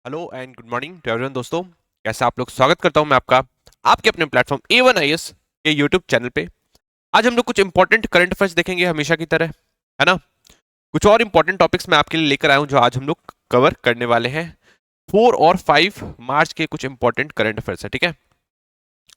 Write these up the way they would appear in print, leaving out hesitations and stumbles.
Hello and good morning to everyone दोस्तों। कैसे आप लोग? स्वागत करता हूं मैं आपका आपके अपने प्लेटफॉर्म A1IS के यूट्यूब चैनल पे। आज हम लोग कुछ इंपॉर्टेंट करंट अफेयर्स देखेंगे हमेशा की तरह, है ना। कुछ और इंपॉर्टेंट टॉपिक्स मैं आपके लिए लेकर आया हूं जो आज हम लोग कवर करने वाले हैं। 4 और 5 मार्च के कुछ इंपॉर्टेंट करंट अफेयर्स है, ठीक है।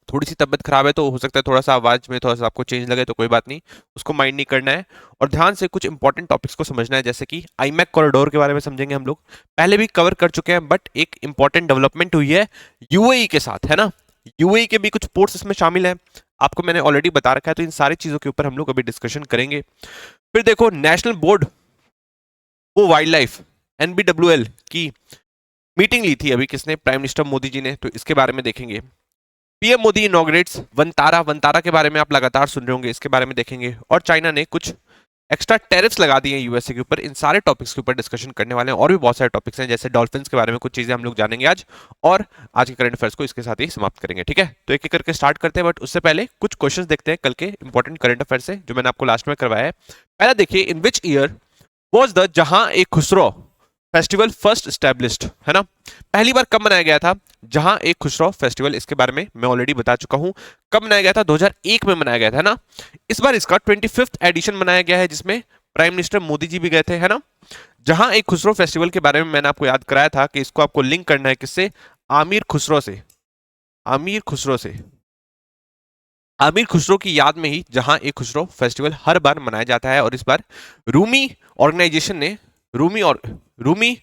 थोड़ी सी तबियत खराब है तो हो सकता है थोड़ा सा आवाज में थोड़ा सा आपको चेंज लगे, तो कोई बात नहीं, उसको माइंड नहीं करना है। और ध्यान से कुछ इंपॉर्टेंट टॉपिक्स को समझना है, जैसे कि आईमैक कॉरिडोर के बारे में समझेंगे हम लोग। पहले भी कवर कर चुके हैं, बट एक इंपॉर्टेंट डेवलपमेंट हुई है यूएई के साथ, है ना। यूएई के भी कुछ पोर्ट्स इसमें शामिल है, आपको मैंने ऑलरेडी बता रखा है, तो इन सारी चीजों के ऊपर हम लोग अभी डिस्कशन करेंगे। फिर देखो, नेशनल बोर्ड वो वाइल्ड लाइफ NBWL की मीटिंग ली थी अभी, किसने? प्राइम मिनिस्टर मोदी जी ने, तो इसके बारे में देखेंगे। पीएम मोदी इनॉग्रेट्स वनतारा, वनतारा के बारे में आप लगातार सुन रहे होंगे, इसके बारे में देखेंगे। और चाइना ने कुछ एक्स्ट्रा टैरिफ्स लगा दिए हैं यूएसए के ऊपर। इन सारे टॉपिक्स के ऊपर डिस्कशन करने वाले हैं, और भी बहुत सारे टॉपिक्स हैं, जैसे डॉल्फिन्स के बारे में कुछ चीजें हम लोग जानेंगे आज। और आज के करंट अफेयर्स को इसके साथ ही समाप्त करेंगे, ठीक है। तो एक एक करके स्टार्ट करते हैं, बट उससे पहले कुछ क्वेश्चंस देखते हैं कल के इंपॉर्टेंट करंट अफेयर्स से, जो मैंने आपको लास्ट में करवाया है। पहला देखिए, इन विच ईयर वॉज द जहां ए खुसरो फेस्टिवल फर्स्ट स्टैब्लिश्ड, है ना। पहली बार कब मनाया गया था जहां एक खुसरो फेस्टिवल? इसके बारे में मैं ऑलरेडी बता चुका हूं। कब मनाया गया था? 2001 में मनाया गया था, है ना। इस बार इसका 25th एडिशन मनाया गया है, जिसमें प्राइम मिनिस्टर मोदी जी भी गए थे, है ना। जहां एक खुसरो फेस्टिवल के बारे में मैंने आपको याद कराया था कि इसको आपको लिंक करना है किससे? आमिर खुसरो से। आमिर खुसरो से। आमिर खुसरो की याद में ही जहां एक खुसरो फेस्टिवल हर बार मनाया जाता है, और इस बार रूमी ऑर्गेनाइजेशन ने, रूमी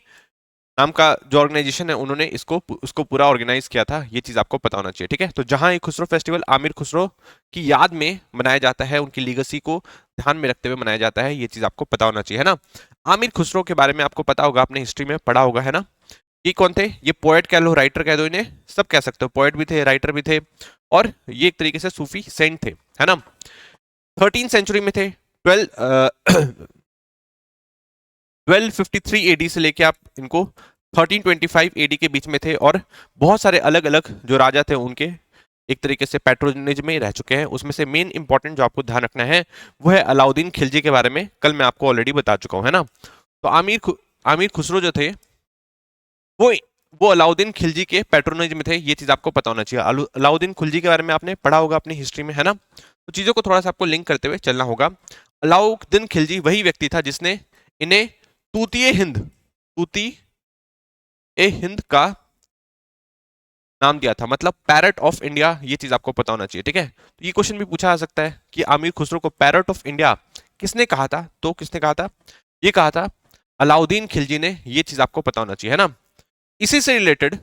नाम का जो ऑर्गेनाइजेशन है, उन्होंने इसको उसको पूरा ऑर्गेनाइज किया था। ये चीज आपको पता होना चाहिए, ठीक है। तो जहां एक खुसरो फेस्टिवल आमिर खुसरो की याद में मनाया जाता है, उनकी लीगेसी को ध्यान में रखते हुए मनाया जाता है, ये चीज आपको पता होना चाहिए, है ना। आमिर खुसरो के बारे में आपको पता होगा, आपने हिस्ट्री में पढ़ा होगा, है ना। ये कौन थे? ये पोएट कह लो, राइटर कह दो, इन्हें सब कह सकते हो। पोएट भी थे, राइटर भी थे, और ये एक तरीके से सूफी सेंट थे, है ना। 13th सेंचुरी में थे। 1253 AD से लेके आप इनको 1325 AD के बीच में थे, और बहुत सारे अलग अलग जो राजा थे उनके एक तरीके से पैट्रोनेज में रह चुके हैं। उसमें से मेन इंपॉर्टेंट जो आपको ध्यान रखना है वो है अलाउद्दीन खिलजी के बारे में। कल मैं आपको ऑलरेडी बता चुका हूं, है ना। तो आमिर खुसरो जो थे वो वो अलाउद्दीन खिलजी के पैट्रोनेज में थे, ये चीज आपको पता होना चाहिए। अलाउद्दीन खिलजी के बारे में आपने पढ़ा होगा अपनी हिस्ट्री में, है ना। तो चीजों को थोड़ा सा आपको लिंक करते हुए चलना होगा। अलाउद्दीन खिलजी वही व्यक्ति था जिसने इन्हें तूती ए हिंद का नाम दिया था, मतलब पैरट ऑफ इंडिया। ये चीज आपको पता होना चाहिए, ठीक है। तो ये क्वेश्चन भी पूछा जा सकता है कि आमिर खुसरो को पैरट ऑफ इंडिया किसने कहा था? तो किसने कहा था? ये कहा था अलाउद्दीन खिलजी ने। ये चीज आपको पता होना चाहिए, है ना। इसी से रिलेटेड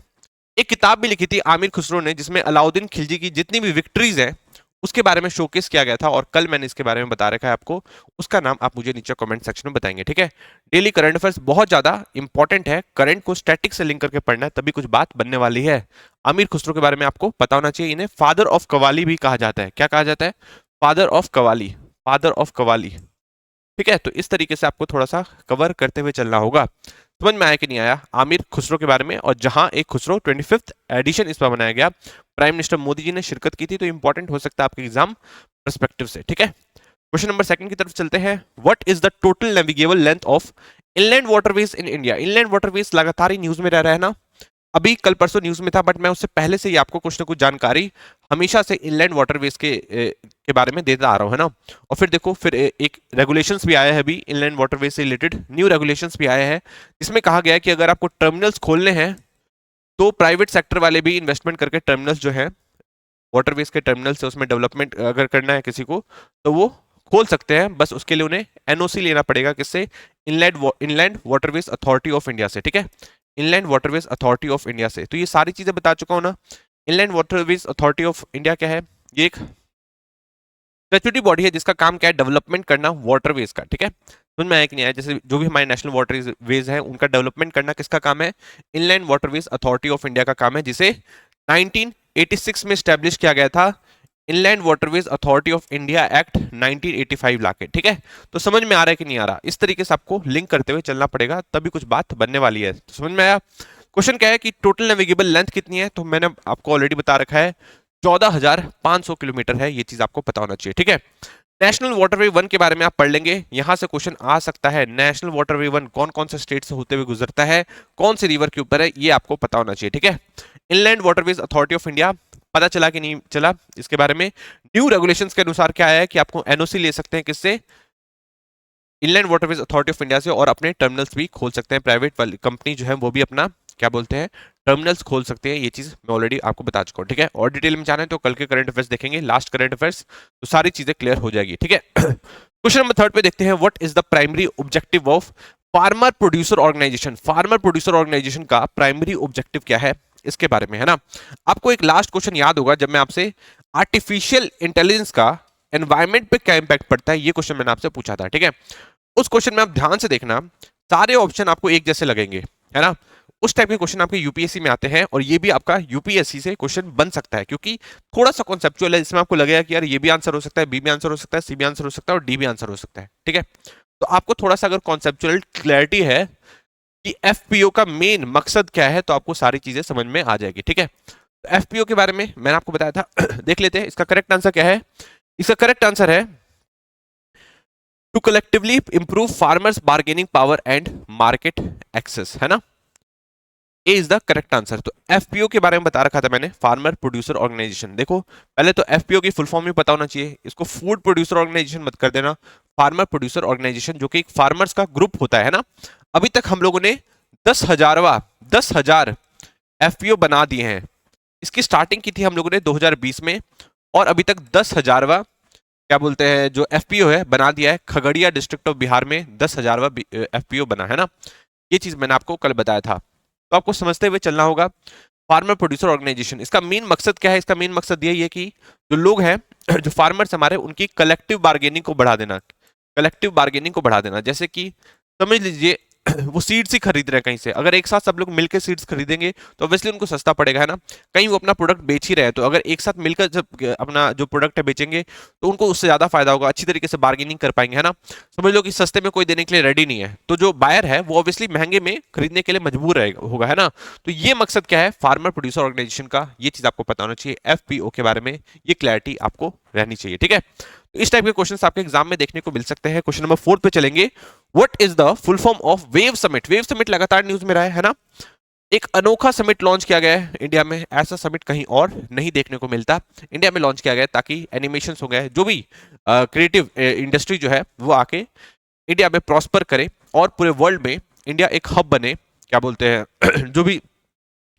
एक किताब भी लिखी थी आमिर खुसरो ने, जिसमें अलाउद्दीन खिलजी की जितनी भी विक्ट्रीज है उसके बारे में शोकेस किया गया था, और कल मैंने इसके बारे में बता रखा है आपको। उसका नाम आप मुझे नीचे कमेंट सेक्शन में बताएंगे, ठीक है। डेली करंट अफेयर्स बहुत ज्यादा इंपॉर्टेंट है, करंट को स्टैटिक से लिंक करके पढ़ना है, तभी कुछ बात बनने वाली है। आमिर खुसरो के बारे में आपको पता होना चाहिए। इन्हें फादर ऑफ कवाली भी कहा जाता है। क्या कहा जाता है? Father of qawwali, father of qawwali, ठीक है। तो इस तरीके से आपको थोड़ा सा कवर करते हुए चलना होगा। समझ में आया कि नहीं आया आमिर खुसरो के बारे में? और जहां एक खुसरो 25th एडिशन इस बार बनाया गया, प्राइम मिनिस्टर मोदी जी ने शिरकत की थी, तो इंपॉर्टेंट हो सकता है आपके एग्जाम परस्पेक्टिव से, ठीक है। क्वेश्चन नंबर सेकंड की तरफ चलते हैं। What is the total navigable length of inland waterways in India? Inland waterways लगातार ही न्यूज में रह रहा है ना, अभी कल परसों न्यूज में था, बट मैं उससे पहले से ही आपको कुछ ना कुछ जानकारी हमेशा से इनलैंड वाटरवेज के बारे में देता आ रहा हूं, है ना। और फिर देखो, फिर एक रेगुलेशंस भी आया है अभी इनलैंड वाटरवेज से रिलेटेड, न्यू रेगुलेशंस भी आया है, जिसमें कहा गया है कि अगर आपको टर्मिनल्स खोलने हैं तो प्राइवेट सेक्टर वाले भी इन्वेस्टमेंट करके टर्मिनल्स जो है वाटरवेज के टर्मिनल से, उसमें डेवलपमेंट अगर करना है किसी को, तो वो खोल सकते हैं। बस उसके लिए उन्हें एनओसी लेना पड़ेगा, किससे? Inland waterways authority of India से, ठीक है। Inland waterways authority of India से। तो ये सारी चीजें बता चुका हूं ना। Inland waterways authority of India क्या है? ये एक स्टैट्यूटरी बॉडी है जिसका काम क्या है? डेवलपमेंट करना वाटरवेज का, ठीक है। समझ में आया कि नहीं आया? जैसे जो भी हमारे नेशनल वाटरवेज है उनका डेवलपमेंट करना किसका काम है? Inland waterways authority of India का काम है, जिसे 1986 में स्टैब्लिश किया गया था, inland waterways authority of India act 1985 लाके, ठीक है। तो समझ में आ रहा है कि नहीं आ रहा? इस तरीके से आपको लिंक करते हुए चलना पड़ेगा, तभी कुछ बात बनने वाली है। तो समझ में आया? क्वेश्चन क्या है कि टोटल नेविगेबल लेंथ कितनी है? तो मैंने आपको ऑलरेडी बता रखा है 14,500 किलोमीटर है, ये चीज आपको पता होना चाहिए, ठीक है। नेशनल वाटरवे वन के बारे में आप पढ़ लेंगे, यहां से क्वेश्चन आ सकता है। नेशनल वाटरवे वन कौन कौन से स्टेट से होते हुए गुजरता है, कौन सी रिवर के ऊपर है, ये आपको पता होना चाहिए, ठीक है। Inland waterways authority of India, पता चला कि नहीं चला इसके बारे में। न्यू रेगुलेशंस के अनुसार क्या आया है कि आपको एनओसी ले सकते हैं किससे, inland waterways authority of India से, और अपने टर्मिनल्स भी खोल सकते हैं। प्राइवेट वाली कंपनी जो है वो भी अपना क्या बोलते हैं टर्मिनल्स खोल सकते हैं। ये चीज मैं ऑलरेडी आपको बता चुका हूँ, ठीक है। और डिटेल में जाना है तो कल के करंट अफेयर्स देखेंगे, लास्ट करंट अफेयर्स, तो सारी चीजें क्लियर हो जाएगी, ठीक है। क्वेश्चन नंबर 3 पे देखते हैं, what is the primary objective of farmer producer organisation. Farmer producer organisation का प्राइमरी ऑब्जेक्टिव क्या है, इसके बारे में, है ना। आपको एक लास्ट क्वेश्चन याद होगा जब मैं आपसे आर्टिफिशियल इंटेलिजेंस का एनवायरमेंट पे क्या इंपैक्ट पड़ता है, ये क्वेश्चन मैंने आपसे पूछा था, ठीक है। उस क्वेश्चन में आप ध्यान से देखना, सारे ऑप्शन आपको एक जैसे लगेंगे, है ना। उस टाइप के क्वेश्चन आपके यूपीएससी में आते हैं, और ये भी आपका यूपीएससी से क्वेश्चन बन सकता है, क्योंकि थोड़ा सा कॉन्सेप्चुअल है, इसमें आपको लगेगा कि यार ये भी आंसर हो सकता है, बी भी आंसर हो सकता है, सी भी आंसर हो सकता है, और डी भी आंसर हो सकता है, ठीक है। तो आपको थोड़ा सा अगर कॉन्सेप्चुअल क्लैरिटी है कि एफपीओ का मेन मकसद क्या है, तो आपको सारी चीजें समझ में आ जाएगी, ठीक है। तो एफपीओ के बारे में मैंने आपको बताया था। देख लेते हैं इसका करेक्ट आंसर क्या है। इसका करेक्ट आंसर है to collectively improve farmers bargaining power and market access, है ना। A is the correct answer. तो एफपीओ के बारे में बता रखा था मैंने, फार्मर प्रोड्यूसर ऑर्गेनाइजेशन। देखो पहले तो एफपीओ की फुल फॉर्म भी पता होना चाहिए, इसको फूड प्रोड्यूसर ऑर्गेनाइजेशन मत कर देना, फार्मर प्रोड्यूसर ऑर्गेनाइजेशन, जो कि एक फार्मर्स का ग्रुप होता है ना। अभी तक हम लोगों ने 10,000 एफपीओ बना दिए हैं। इसकी स्टार्टिंग की थी हम लोगों ने 2020 में, और अभी तक 10,000 क्या बोलते हैं जो एफपीओ है बना दिया है। खगड़िया डिस्ट्रिक्ट ऑफ बिहार में 10,000 एफपीओ बना है ना। ये चीज मैंने आपको कल बताया था, तो आपको समझते हुए चलना होगा। फार्मर प्रोड्यूसर ऑर्गेनाइजेशन, इसका मेन मकसद क्या है, इसका मेन मकसद यही है कि जो लोग हैं, जो फार्मर्स हमारे, उनकी कलेक्टिव बार्गेनिंग को बढ़ा देना। कलेक्टिव बार्गेनिंग को बढ़ा देना, जैसे कि समझ लीजिए वो सीड्स ही खरीद रहे हैं कहीं से, अगर एक साथ सब लोग मिलकर सीड्स खरीदेंगे तो ऑब्वियसली उनको सस्ता पड़ेगा, है ना। कहीं वो अपना प्रोडक्ट बेच ही रहे हैं, तो अगर एक साथ मिलकर जब अपना जो प्रोडक्ट है बेचेंगे तो उनको उससे ज्यादा फायदा होगा, अच्छी तरीके से बार्गेनिंग कर पाएंगे, है ना। समझ लो कि सस्ते में कोई देने के लिए रेडी नहीं है, तो जो बायर है वो ऑब्वियसली महंगे में खरीदने के लिए मजबूर रहेगा होगा, है ना। तो ये मकसद क्या है फार्मर प्रोड्यूसर ऑर्गेनाइजेशन का, ये चीज आपको पता होना चाहिए। एफपीओ के बारे में ये क्लैरिटी आपको रहनी चाहिए, ठीक है। तो इस टाइप के क्वेश्चंस आपके एग्जाम में देखने को मिल सकते हैं। क्वेश्चन नंबर 4 पे चलेंगे, what is the full form of wave summit. Wave summit लगातार न्यूज में रहा है ना। एक अनोखा समिट लॉन्च किया गया है इंडिया में, ऐसा समिट कहीं और नहीं देखने को मिलता, इंडिया में लॉन्च किया गया है ताकि एनिमेशन हो गए, जो भी क्रिएटिव इंडस्ट्री जो है वो आके इंडिया में प्रॉस्पर करे, और पूरे वर्ल्ड में इंडिया एक हब बने, क्या बोलते हैं जो भी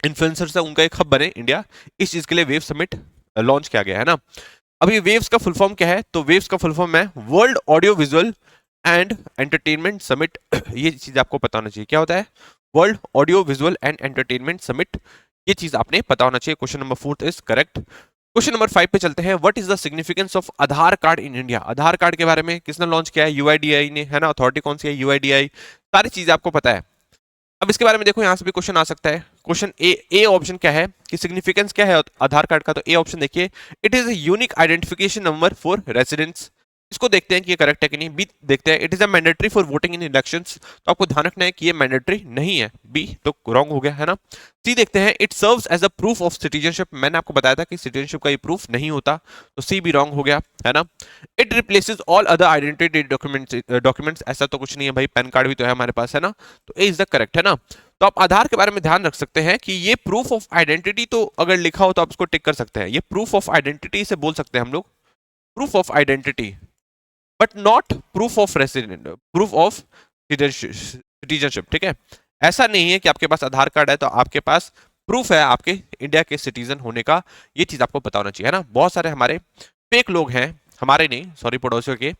इन्फ्लुएंसर्स है उनका एक हब बने इंडिया। इस चीज के लिए वेव समिट लॉन्च किया गया है ना। अभी वेव्स का फुल फॉर्म क्या है, तो वेव्स का फुल फॉर्म है world audio visual and entertainment summit. ये चीज आपको पता होना चाहिए, क्या होता है world audio visual and entertainment summit, ये चीज आपने पता होना चाहिए। Question number 4 is correct. Question number 5 पे चलते हैं, what is the significance of Aadhaar card in India. Aadhaar card के बारे में किसने लॉन्च किया है, यूआईडीआई ने, है ना। अथॉरिटी कौन सी है, यूआईडीआई। सारी चीजें आपको पता है। अब इसके बारे में देखो, यहां से भी क्वेश्चन आ सकता है। क्वेश्चन ए ऑप्शन क्या है कि सिग्निफिकेंस क्या है आधार कार्ड का, तो ए ऑप्शन देखिए, it is a unique identification number for residents. इसको देखते हैं कि ये करेक्ट है कि नहीं। बी देखते हैं, it is a mandatory for voting in elections, तो आपको ध्यान रखना है कि ये मैंडेटरी नहीं है, बी तो रॉन्ग हो गया, है ना। सी देखते हैं, it serves as a proof of citizenship, मैंने आपको बताया था कि सिटीजनशिप का ये प्रूफ नहीं होता, तो सी भी रॉन्ग हो गया, है ना। It replaces all other identity documents, ऐसा तो कुछ नहीं है भाई, पैन कार्ड भी तो है हमारे पास, है ना। तो ए इज द करेक्ट, है ना। तो आप आधार के बारे में ध्यान रख सकते हैं कि ये प्रूफ ऑफ आइडेंटिटी, तो अगर लिखा हो तो आप इसको टिक कर सकते हैं, ये प्रूफ ऑफ आइडेंटिटी से बोल सकते हैं हम लोग, proof of identity, but not proof of resident, proof of citizenship, ठीक है। ऐसा नहीं है कि आपके पास आधार कार्ड है तो आपके पास प्रूफ है आपके इंडिया के सिटीजन होने का, ये चीज आपको पता होना चाहिए, है ना। बहुत सारे हमारे फेक लोग हैं, हमारे नहीं सॉरी पड़ोसियों के,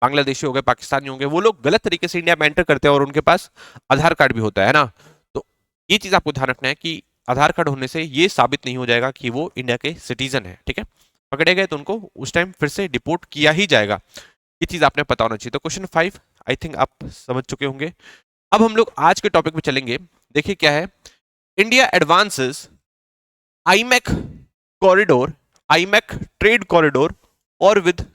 बांग्लादेशी हो गए, पाकिस्तानी होंगे, वो लोग गलत तरीके से इंडिया में एंटर करते हैं और उनके पास आधार कार्ड भी होता है ना। तो ये चीज आपको ध्यान रखना है कि आधार कार्ड होने से ये साबित नहीं हो जाएगा कि वो इंडिया के सिटीजन है, ठीक है। पकड़े गए तो उनको उस टाइम फिर से डिपोर्ट किया ही जाएगा, ये चीज आपने पता होना चाहिए। तो क्वेश्चन 5 आई थिंक आप समझ चुके होंगे। अब हम लोग आज के टॉपिक पे चलेंगे, देखिए क्या है, India advances iMac corridor, iMac trade corridor और विद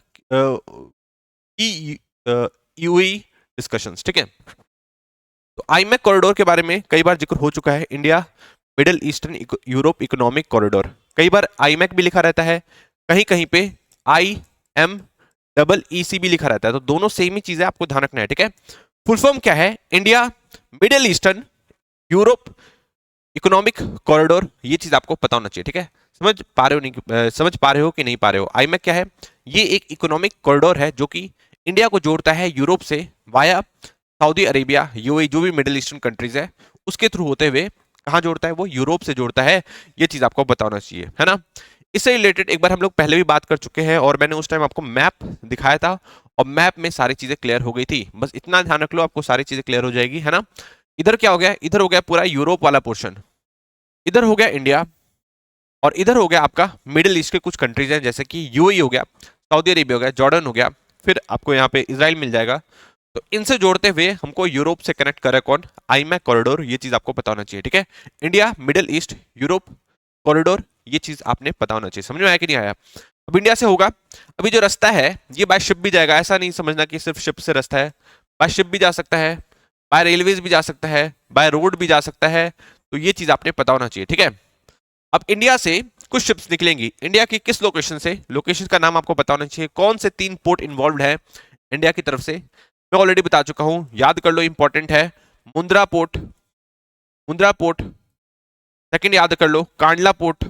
यूएई डिस्कशंस, ठीक है। तो आईमैक कॉरिडोर के बारे में कई बार जिक्र हो चुका है, India middle eastern Europe economic corridor, कई बार आईमैक भी लिखा रहता है, कहीं कहीं पे आई एम EEC भी लिखा रहता है, तो दोनों सेम ही चीजें आपको ध्यान रखना है, ठीक है। फुल फॉर्म क्या है? India middle eastern Europe economic corridor, ये चीज आपको पता होना चाहिए, ठीक है। समझ पा रहे हो नहीं, समझ पा रहे हो कि नहीं पा रहे हो? आईमैक क्या है? ये एक इकोनॉमिक कॉरिडोर है जो कि इंडिया को जोड़ता है यूरोप से वाया सऊदी अरेबिया, यूएई, जो भी मिडिल ईस्टर्न कंट्रीज है उसके थ्रू होते हुए कहाँ जोड़ता है? वो यूरोप से जोड़ता है। ये चीज आपको पता होना चाहिए, है ना। इससे रिलेटेड एक बार हम लोग पहले भी बात कर चुके हैं और मैंने उस टाइम आपको मैप दिखाया था और मैप में सारी चीजें क्लियर हो गई थी। बस इतना ध्यान रख लो, आपको सारी चीजें क्लियर हो जाएगी, है ना। इधर क्या हो गया? इधर हो गया पूरा यूरोप वाला पोर्शन, इधर हो गया इंडिया, और इधर हो गया आपका मिडिल ईस्ट के कुछ कंट्रीज हैं, जैसे कि यूएई हो गया, सऊदी अरेबिया हो गया, जॉर्डन हो गया, फिर आपको यहाँ पे इजराइल मिल जाएगा। तो इनसे जोड़ते हुए हमको यूरोप से कनेक्ट करे कौन? IMac corridor. ये चीज आपको पता होना चाहिए, ठीक है। India middle east Europe corridor, ये चीज आपने पता होना चाहिए। समझ में आया कि नहीं आया? अब इंडिया से होगा, अभी जो रास्ता है ये बाय शिप भी जाएगा, ऐसा नहीं समझना कि सिर्फ शिप से रास्ता है, बाय शिप भी जा सकता है, बाय रेलवेज भी जा सकता है, बाय रोड भी जा सकता है। तो ये चीज आपने पता होना चाहिए, ठीक है। अब इंडिया से कुछ शिप्स निकलेंगी, इंडिया की किस लोकेशन से? लोकेशन का नाम आपको पता होना चाहिए। कौन से 3 पोर्ट इन्वॉल्व है इंडिया की तरफ से? मैं ऑलरेडी बता चुका हूं, याद कर लो, इंपॉर्टेंट है। Mundra port, Mundra port. Second याद कर लो कांडला पोर्ट,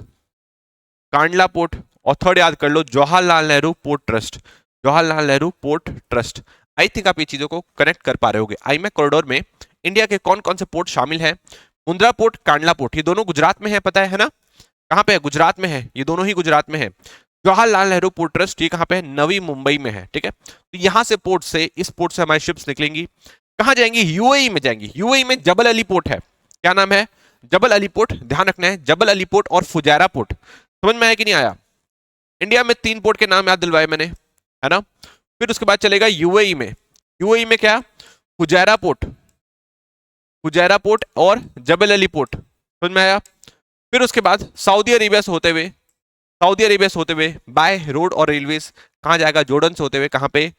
कांडला पोर्ट। और थर्ड याद कर लो Jawaharlal Nehru port trust, Jawaharlal Nehru port trust. I think आप ये चीजों को कनेक्ट कर पा रहे होगे। आईमैक कॉरिडोर में इंडिया के कौन कौन से पोर्ट शामिल है? मुंद्रा पोर्ट, कांडला पोर्ट, ये दोनों गुजरात में है, पता है ना? कहाँ पे है? गुजरात में है, ये दोनों ही गुजरात में है। जवाहरलाल नेहरू पोर्ट ट्रस्ट ये कहाँ पे है? नवी मुंबई में है, ठीक है। तो यहाँ से पोर्ट से, इस पोर्ट से हमारी शिप्स निकलेंगी, कहाँ जाएंगी? यूएई में जाएंगी। यूएई में जबल अली पोर्ट है, क्या नाम है? जबल अली पोर्ट, ध्यान रखना है, जबल अली पोर्ट और फुजैरा पोर्ट। समझ में आया कि नहीं आया? इंडिया में 3 पोर्ट के नाम याद दिलवाए मैंने, है ना। फिर उसके बाद चलेगा यूएई में, यूएई में क्या? फुजैरा पोर्ट, फुजैरा पोर्ट और जबल अली पोर्ट। समझ में आया? फिर उसके बाद सऊदी अरेबिया से होते हुए, सऊदी अरेबिया से होते हुए बाय रोड और रेलवेज कहाँ जाएगा? जॉर्डन से होते हुए कहाँ पे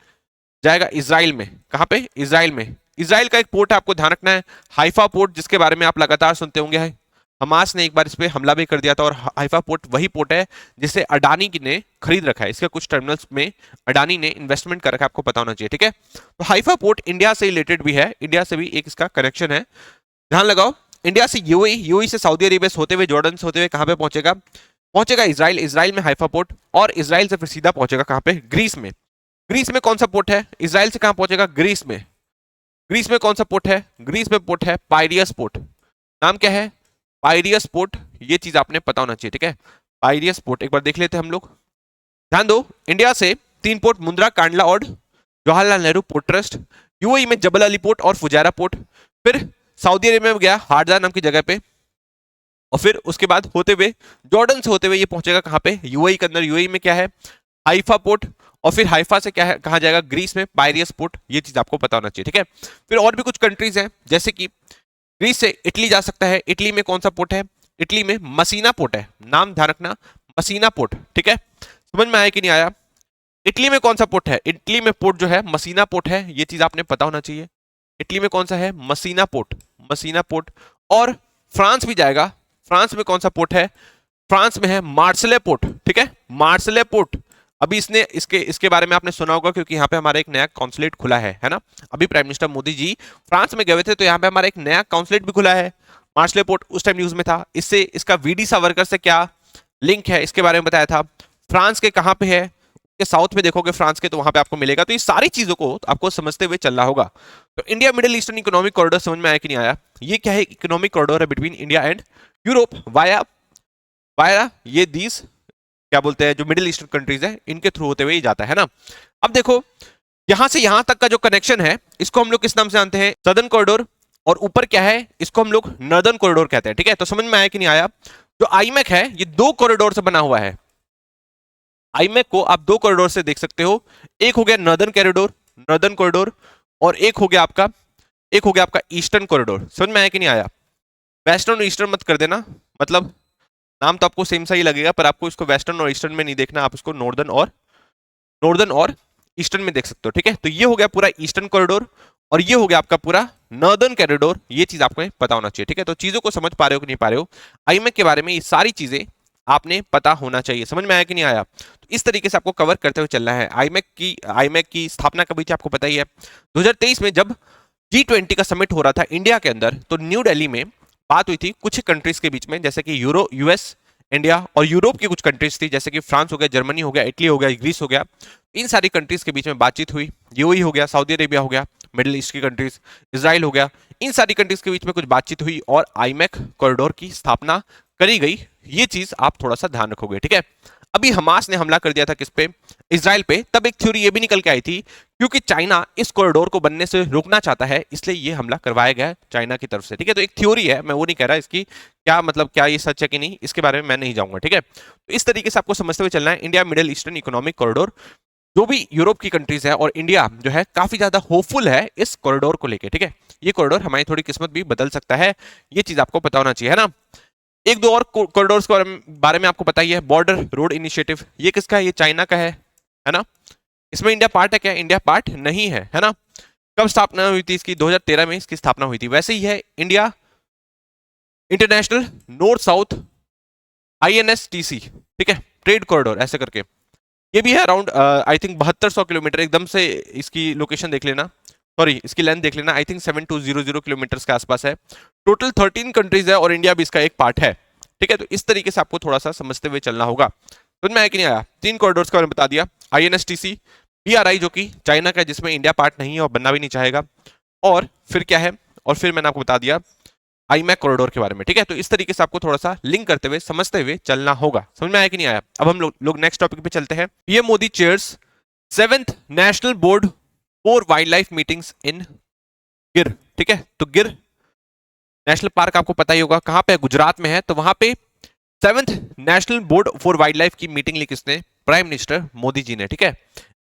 जाएगा? इजराइल में। कहाँ पे? इजराइल में। इजराइल का एक पोर्ट है, आपको ध्यान रखना है, हाइफा पोर्ट, जिसके बारे में आप लगातार सुनते होंगे। हमास ने एक बार इस पे हमला भी कर दिया था, और हाइफा पोर्ट वही पोर्ट है जिसे अडानी ने खरीद रखा है। इसके कुछ टर्मिनल्स में अडानी ने इन्वेस्टमेंट कर रखा है, आपको पता होना चाहिए, ठीक है। तो हाइफा पोर्ट इंडिया से रिलेटेड भी है, इंडिया से भी एक इसका कनेक्शन है, ध्यान लगाओ। इंडिया से यूएई, यूएई से सऊदी अरेबिया से होते हुए, जॉर्डन से होते हुए कहाँ पे पहुंचेगा? पहुंचेगा इजराइल, इजराइल में हाइफा पोर्ट, और इजराइल से फिर सीधा पहुंचेगा कहाँ पे? ग्रीस में। ग्रीस में कौन सा पोर्ट है? इजराइल से कहाँ पहुंचेगा? ग्रीस में। ग्रीस में कौन सा पोर्ट है? ग्रीस में पोर्ट है पायरियस पोर्ट। नाम क्या है? पायरियस पोर्ट। ये चीज आपने पता होना चाहिए, ठीक है। पायरियस पोर्ट एक बार देख लेते हैं हम लोग, ध्यान दो। इंडिया से 3 पोर्ट, मुंद्रा, कांडला और Jawaharlal Nehru port trust. UAE में जबल अली पोर्ट और फुजैरा पोर्ट। फिर सऊदी अरेबिया में गया हारजा नाम की जगह पे, और फिर उसके बाद होते हुए जॉर्डन से होते हुए ये पहुंचेगा कहाँ पे? यूएई के अंदर। यूएई में क्या है? हाइफा पोर्ट, और फिर हाइफा से क्या है, कहाँ जाएगा? ग्रीस में पायरियस पोर्ट। ये चीज आपको पता होना चाहिए, ठीक है। फिर और भी कुछ कंट्रीज हैं, जैसे कि ग्रीस से इटली जा सकता है। इटली में कौन सा पोर्ट है? इटली में मसीना पोर्ट है, नाम ध्यान रखना, मसीना पोर्ट, ठीक है। समझ में आया कि नहीं आया? इटली में कौन सा पोर्ट है? इटली में पोर्ट जो है मसीना पोर्ट है, ये चीज आपने पता होना चाहिए। इटली में कौन सा है? मसीना पोर्ट, मसीना पोर्ट। और फ्रांस भी जाएगा, फ्रांस में कौन सा पोर्ट है? फ्रांस में है मार्सले पोर्ट, ठीक है, मार्सले पोर्ट। अभी इसने इसके बारे में आपने सुना होगा, क्योंकि यहाँ पे हमारा एक नया कॉन्सुलेट खुला है ना। अभी प्राइम मिनिस्टर मोदी जी फ्रांस में गए थे, तो यहाँ पे हमारा एक नया कॉन्सुलेट भी खुला है। मार्सले पोर्ट उस टाइम न्यूज में था। इससे इसका वीडी सावरकर से क्या लिंक है, इसके बारे में बताया था। फ्रांस के कहाँ पे है? के साउथ में देखोगे फ्रांस के, तो वहां पे आपको मिलेगा। तो ये सारी चीजों को आपको समझते हुए चलना होगा। तो India middle eastern economic corridor समझ में आया कि नहीं आया? ये क्या है? इकोनॉमिक कॉरिडोर है between India and Europe via via ये दीज क्या बोलते हैं, जो मिडिल ईस्टर्न कंट्रीज है, इनके थ्रू होते हुए ही जाता है ना। अब देखो, यहां से यहां तक का जो कनेक्शन है, इसको हम लोग किस नाम से जानते हैं? Southern corridor. और ऊपर क्या है? इसको हम लोग नॉर्दर्न कॉरिडोर कहते हैं, ठीक है। तो समझ में आया कि नहीं आया? जो आईमैक है ये 2 कॉरिडोर से बना हुआ है। आईमैक को आप 2 कॉरिडोर से देख सकते हो। एक हो गया नॉर्दर्न कॉरिडोर, नॉर्दर्न कॉरिडोर, और एक हो गया आपका ईस्टर्न कॉरिडोर। समझ में आया कि नहीं आया? वेस्टर्न और ईस्टर्न मत कर देना, मतलब नाम तो आपको सेम सा ही लगेगा, पर आपको इसको वेस्टर्न और ईस्टर्न में नहीं देखना, आप इसको नॉर्दर्न और ईस्टर्न में देख सकते हो, ठीक है। तो ये हो गया पूरा ईस्टर्न कॉरिडोर, और ये हो गया आपका पूरा नॉर्दर्न कॉरिडोर। ये चीज आपको पता होना चाहिए, ठीक है। तो चीजों को समझ पा रहे हो कि नहीं पा रहे हो? आईमैक के बारे में ये सारी चीजें आपने पता होना चाहिए। समझ में आया कि नहीं आया? तो इस तरीके से आपको कवर करते हुए चलना है। आईमैक की स्थापना कभी थी आपको पता ही है, 2023 में जब G20 का समिट हो रहा था इंडिया के अंदर, तो न्यू दिल्ली में बात हुई थी कुछ कंट्रीज के बीच में, जैसे कि यूएस, इंडिया और यूरोप की कुछ कंट्रीज थी, जैसे कि फ्रांस हो गया, जर्मनी हो गया, इटली हो गया, ग्रीस हो गया। इन सारी कंट्रीज के बीच में बातचीत हुई। यूएई हो गया, सऊदी अरेबिया हो गया, मिडिल ईस्ट की कंट्रीज, इसराइल हो गया, इन सारी कंट्रीज के बीच में कुछ बातचीत हुई और आईमैक कॉरिडोर की स्थापना करी गई। ये चीज आप थोड़ा सा ध्यान रखोगे, ठीक है। अभी हमास ने हमला कर दिया था किस पे? इसराइल पे। तब एक थ्योरी ये भी निकल के आई थी, क्योंकि चाइना इस कॉरिडोर को बनने से रोकना चाहता है, इसलिए ये हमला करवाया गया चाइना की तरफ से, ठीक है। तो एक थ्योरी है, मैं वो नहीं कह रहा इसकी क्या मतलब, क्या ये सच है कि नहीं, इसके बारे में मैं नहीं जाऊंगा, ठीक है। तो इस तरीके से आपको समझते हुए चलना है। India middle eastern economic corridor, जो भी यूरोप की कंट्रीज है और इंडिया जो है काफी ज्यादा होपफुल है इस कॉरिडोर को लेके, ठीक है। ये कॉरिडोर हमारी थोड़ी किस्मत भी बदल सकता है, ये चीज आपको पता होना चाहिए, है ना। एक दो और कॉरिडोर्स के बारे में आपको पता ही है। बॉर्डर रोड इनिशिएटिव, ये किसका है? ये चाइना का है ना। इसमें इंडिया पार्ट है क्या? इंडिया पार्ट नहीं है ना। कब स्थापना हुई थी इसकी? 2013 में इसकी स्थापना हुई थी। वैसे ही है India international north south INSTC, ठीक है, ट्रेड कॉरिडोर ऐसे करके। ये भी है अराउंड आई थिंक 7200 किलोमीटर। एकदम से इसकी लोकेशन देख लेना, सॉरी इसकी लेंथ देख लेना, आई थिंक 7200 किलोमीटर के आसपास है। टोटल 13 कंट्रीज है और इंडिया भी इसका एक पार्ट है, ठीक है। तो इस तरीके से आपको थोड़ा सा समझते हुए चलना होगा। समझ में आया कि नहीं आया? 3 कॉरिडोर्स के बारे में बता दिया। INSTC, BRI जो कि चाइना का, जिसमें इंडिया पार्ट नहीं है और बनना भी नहीं चाहेगा, और फिर क्या है, और फिर मैंने आपको बता दिया आईमैक कॉरिडोर के बारे में, ठीक है। तो इस तरीके से आपको थोड़ा सा लिंक करते हुए समझते हुए चलना होगा। समझ में आया कि नहीं आया? अब हम लोग नेक्स्ट टॉपिक पे चलते हैं। PM Modi chairs 7th national board for wild life meetings इन गिर, ठीक है। तो गिर नेशनल पार्क आपको पता ही होगा कहां पे है, गुजरात में है। तो वहां पे 7th national board for wild life की मीटिंग ली किसने? प्राइम मिनिस्टर मोदी जी ने, ठीक है।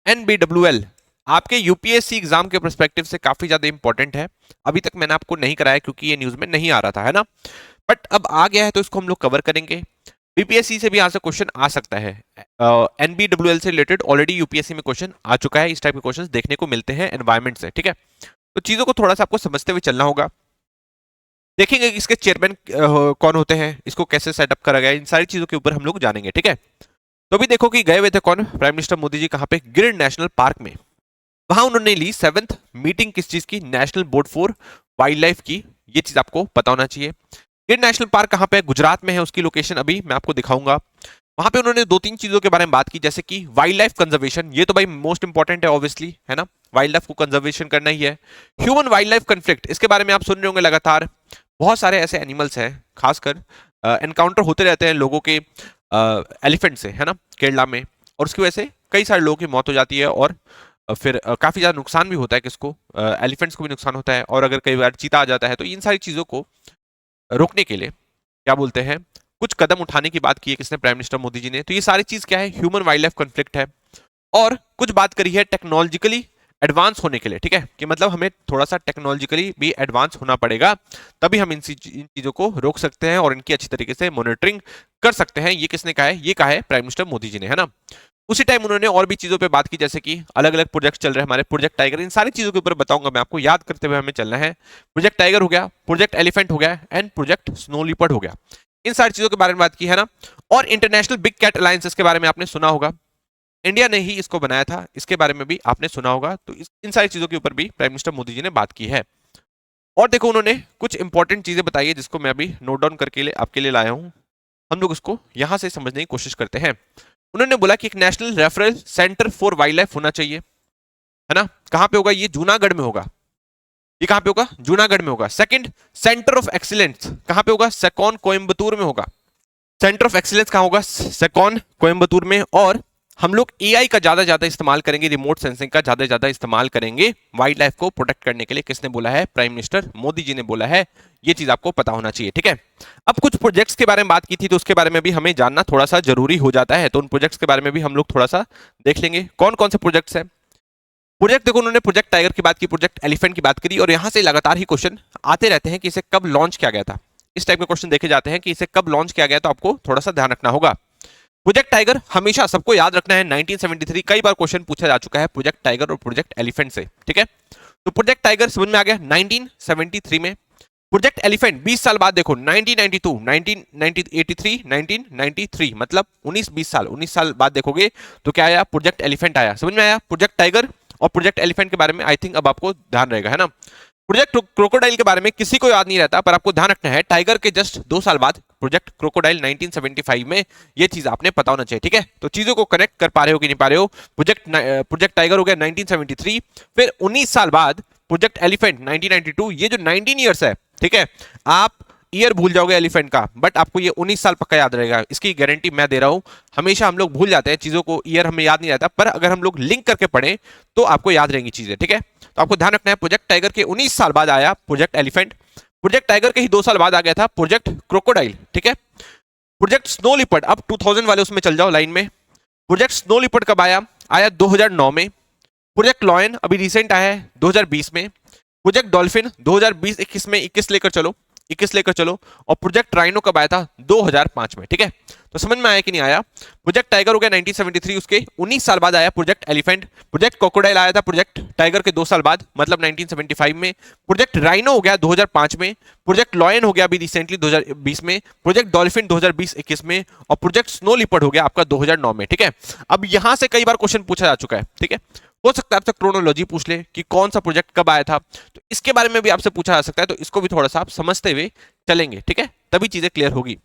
NBWL आपके यूपीएससी एग्जाम के पर्सपेक्टिव से काफी ज्यादा इंपॉर्टेंट है। अभी तक मैंने आपको नहीं कराया क्योंकि ये न्यूज में नहीं आ रहा था, है ना। बट अब आ गया है तो इसको हम लोग कवर करेंगे। बीपीएससी से भी यहाँ से क्वेश्चन आ सकता है। NBWL से रिलेटेड ऑलरेडी यूपीएससी में क्वेश्चन आ चुका है। इस टाइप के क्वेश्चन देखने को मिलते हैं एनवायरमेंट से, ठीक है। तो चीजों को थोड़ा सा आपको समझते हुए चलना होगा। देखेंगे कि इसके चेयरमैन कौन होते हैं, इसको कैसे सेटअप करा गया, इन सारी चीजों के ऊपर हम लोग जानेंगे, ठीक है। तो अभी देखो कि गए हुए थे कौन? प्राइम मिनिस्टर मोदी जी कहाँ पे? गिर नेशनल पार्क में। वहां उन्होंने ली 7th मीटिंग किस चीज की? National board for wild life की। ये चीज आपको पता होना चाहिए। गिर नेशनल पार्क कहां पे है? गुजरात में है। उसकी लोकेशन अभी मैं आपको दिखाऊंगा। वहां पे उन्होंने 2-3 चीजों के बारे में बात की, जैसे कि वाइल्ड लाइफ कंजर्वेशन, ये तो भाई मोस्ट इंपॉर्टेंट है ऑब्वियसली, है ना। वाइल्ड लाइफ को कंजर्वेशन करना ही है। ह्यूमन वाइल्ड लाइफ कन्फ्लिक्ट, इसके बारे में आप सुन रहे होंगे लगातार। बहुत सारे ऐसे एनिमल्स हैं, खासकर एनकाउंटर होते रहते हैं लोगों के एलिफेंट से, है ना, केरला में, और उसकी वजह से कई सारे लोगों की मौत हो जाती है और फिर काफी ज्यादा नुकसान भी होता है। किसको? एलिफेंट्स को भी नुकसान होता है, और अगर कई बार चीता आ जाता है। तो इन सारी चीजों को रोकने के लिए क्या बोलते हैं, कुछ कदम उठाने की बात की है किसने? प्राइम मिनिस्टर मोदी जी ने। तो ये सारी चीज क्या है? ह्यूमन वाइल्ड लाइफ कॉन्फ्लिक्ट है। और कुछ बात करी है टेक्नोलॉजिकली एडवांस होने के लिए, ठीक है, कि मतलब हमें थोड़ा सा टेक्नोलॉजिकली भी एडवांस होना पड़ेगा, तभी हम इन चीजों को रोक सकते हैं और इनकी अच्छी तरीके से मॉनिटरिंग कर सकते हैं। ये किसने कहा है? ये कहा है प्राइम मिनिस्टर मोदी जी ने, है ना। उसी टाइम उन्होंने और भी चीजों पे बात की, जैसे कि अलग अलग प्रोजेक्ट चल रहे हैं हमारे, प्रोजेक्ट टाइगर, इन सारी चीजों के ऊपर बताऊंगा मैं आपको, याद करते हुए हमें चलना है। प्रोजेक्ट टाइगर हो गया, प्रोजेक्ट एलिफेंट हो गया, एंड प्रोजेक्ट स्नो लिपर्ड हो गया। इन सारी चीजों के बारे में बात की, है ना। और इंटरनेशनल बिग कैट अलायंस के बारे में आपने सुना होगा, इंडिया ने ही इसको बनाया था, इसके बारे में भी आपने सुना होगा। तो इन सारी चीजों के ऊपर भी प्राइम मिनिस्टर मोदी जी ने बात की है। और देखो उन्होंने कुछ इंपॉर्टेंट चीजें बताई है, जिसको मैं अभी नोट डाउन करके आपके लिए लाया हूं। हम लोग उसको यहां से समझने की कोशिश करते हैं। उन्होंने बोला कि एक national referral centre for wild life होना चाहिए, है ना। कहां पे होगा? ये जूनागढ़ में होगा। ये कहां पे होगा? जूनागढ़ में होगा। सेकंड, सेंटर ऑफ एक्सीलेंस कहां पे होगा? सेकॉन कोयम्बतूर में होगा। सेंटर ऑफ एक्सीलेंस कहां होगा? सेकॉन कोयम्बतूर में। और हम लोग एआई का ज्यादा इस्तेमाल करेंगे, रिमोट सेंसिंग का ज्यादा इस्तेमाल करेंगे वाइल्ड लाइफ को प्रोटेक्ट करने के लिए। किसने बोला है? प्राइम मिनिस्टर मोदी जी ने बोला है। ये चीज आपको पता होना चाहिए, ठीक है। अब कुछ प्रोजेक्ट्स के बारे में बात की थी, तो उसके बारे में भी हमें जानना थोड़ा सा जरूरी हो जाता है। तो उन प्रोजेक्ट्स के बारे में भी हम लोग थोड़ा सा देख लेंगे, कौन कौन से प्रोजेक्ट्स हैं। प्रोजेक्ट देखो, उन्होंने प्रोजेक्ट टाइगर की बात की, प्रोजेक्ट एलिफेंट की बात करी, और यहां से लगातार ही क्वेश्चन आते रहते हैं कि इसे कब लॉन्च किया गया था। इस टाइप के क्वेश्चन देखे जाते हैं कि इसे कब लॉन्च किया गया, तो आपको थोड़ा सा ध्यान रखना होगा। प्रोजेक्ट टाइगर हमेशा सबको याद रखना है, 1973 कई बार क्वेश्चन पूछा जा चुका है प्रोजेक्ट टाइगर और प्रोजेक्ट एलिफेंट से, ठीक है। तो प्रोजेक्ट टाइगर समझ में आ गया। 1973 में प्रोजेक्ट एलिफेंट 20 साल बाद देखो 1992, 1983, 1993 मतलब 19-20 साल, 19 साल बाद देखोगे तो क्या आया, प्रोजेक्ट एलिफेंट आया। समझ में आया? प्रोजेक्ट टाइगर और प्रोजेक्ट एलिफेंट के बारे में आई थिंक अब आपको ध्यान रहेगा, है ना। प्रोजेक्ट क्रोकोडाइल के बारे में किसी को याद नहीं रहता, पर आपको ध्यान रखना है टाइगर के जस्ट 2 साल बाद प्रोजेक्ट क्रोकोडाइल 1975 में, ये चीज आपने पता होना चाहिए, ठीक है। तो चीजों को कनेक्ट कर पा रहे हो कि नहीं पा रहे हो। प्रोजेक्ट टाइगर हो गया 1973, फिर 19 साल बाद प्रोजेक्ट एलिफेंट 1992, ये जो 19 ईयर्स है, ठीक है। आप ईयर भूल जाओगे एलिफेंट का, बट आपको ये 19 साल पक्का याद रहेगा, इसकी गारंटी मैं दे रहा हूं। हमेशा हम लोग भूल जाते हैं चीजों को, ईयर हमें याद नहीं रहता, पर अगर हम लोग लिंक करके पढ़ें तो आपको याद रहेंगी चीजें, ठीक है। तो आपको ध्यान रखना है, प्रोजेक्ट टाइगर के 19 साल बाद आया प्रोजेक्ट एलिफेंट, प्रोजेक्ट टाइगर के ही 2 साल बाद आ गया था प्रोजेक्ट क्रोकोडाइल, ठीक है। प्रोजेक्ट स्नो लिपर्ड, अब 2000 वाले उसमें चल जाओ लाइन में। प्रोजेक्ट स्नो लिपर्ड कब आया? आया 2009 में। प्रोजेक्ट लॉयन अभी रिसेंट आया है 2020 में। प्रोजेक्ट डॉल्फिन 2020-21 में, 21 लेकर चलो, 21 लेकर चलो। और प्रोजेक्ट राइनो कब आया था? 2005 में, ठीक है। तो समझ में आया कि नहीं आया? प्रोजेक्ट टाइगर हो गया 1973, उसके 19 साल बाद आया प्रोजेक्ट एलिफेंट। प्रोजेक्ट क्रोकोडाइल आया था प्रोजेक्ट टाइगर के 2 साल बाद, मतलब 1975 में। प्रोजेक्ट राइनो हो गया 2005 में। प्रोजेक्ट लॉयन हो गया अभी रिसेंटली 2020 में। प्रोजेक्ट डॉल्फिन 2020-21 में। और प्रोजेक्ट स्नो लिपर्ड हो गया आपका 2009 में, ठीक है। अब यहां से कई बार क्वेश्चन पूछा जा चुका है, ठीक है। हो सकता है आपसे क्रोनोलॉजी पूछ ले कि कौन सा प्रोजेक्ट कब आया था, तो इसके बारे में भी आपसे पूछा जा सकता है, तो इसको भी थोड़ा सा आप समझते हुए चलेंगे, ठीक है, तभी चीजें क्लियर होगी।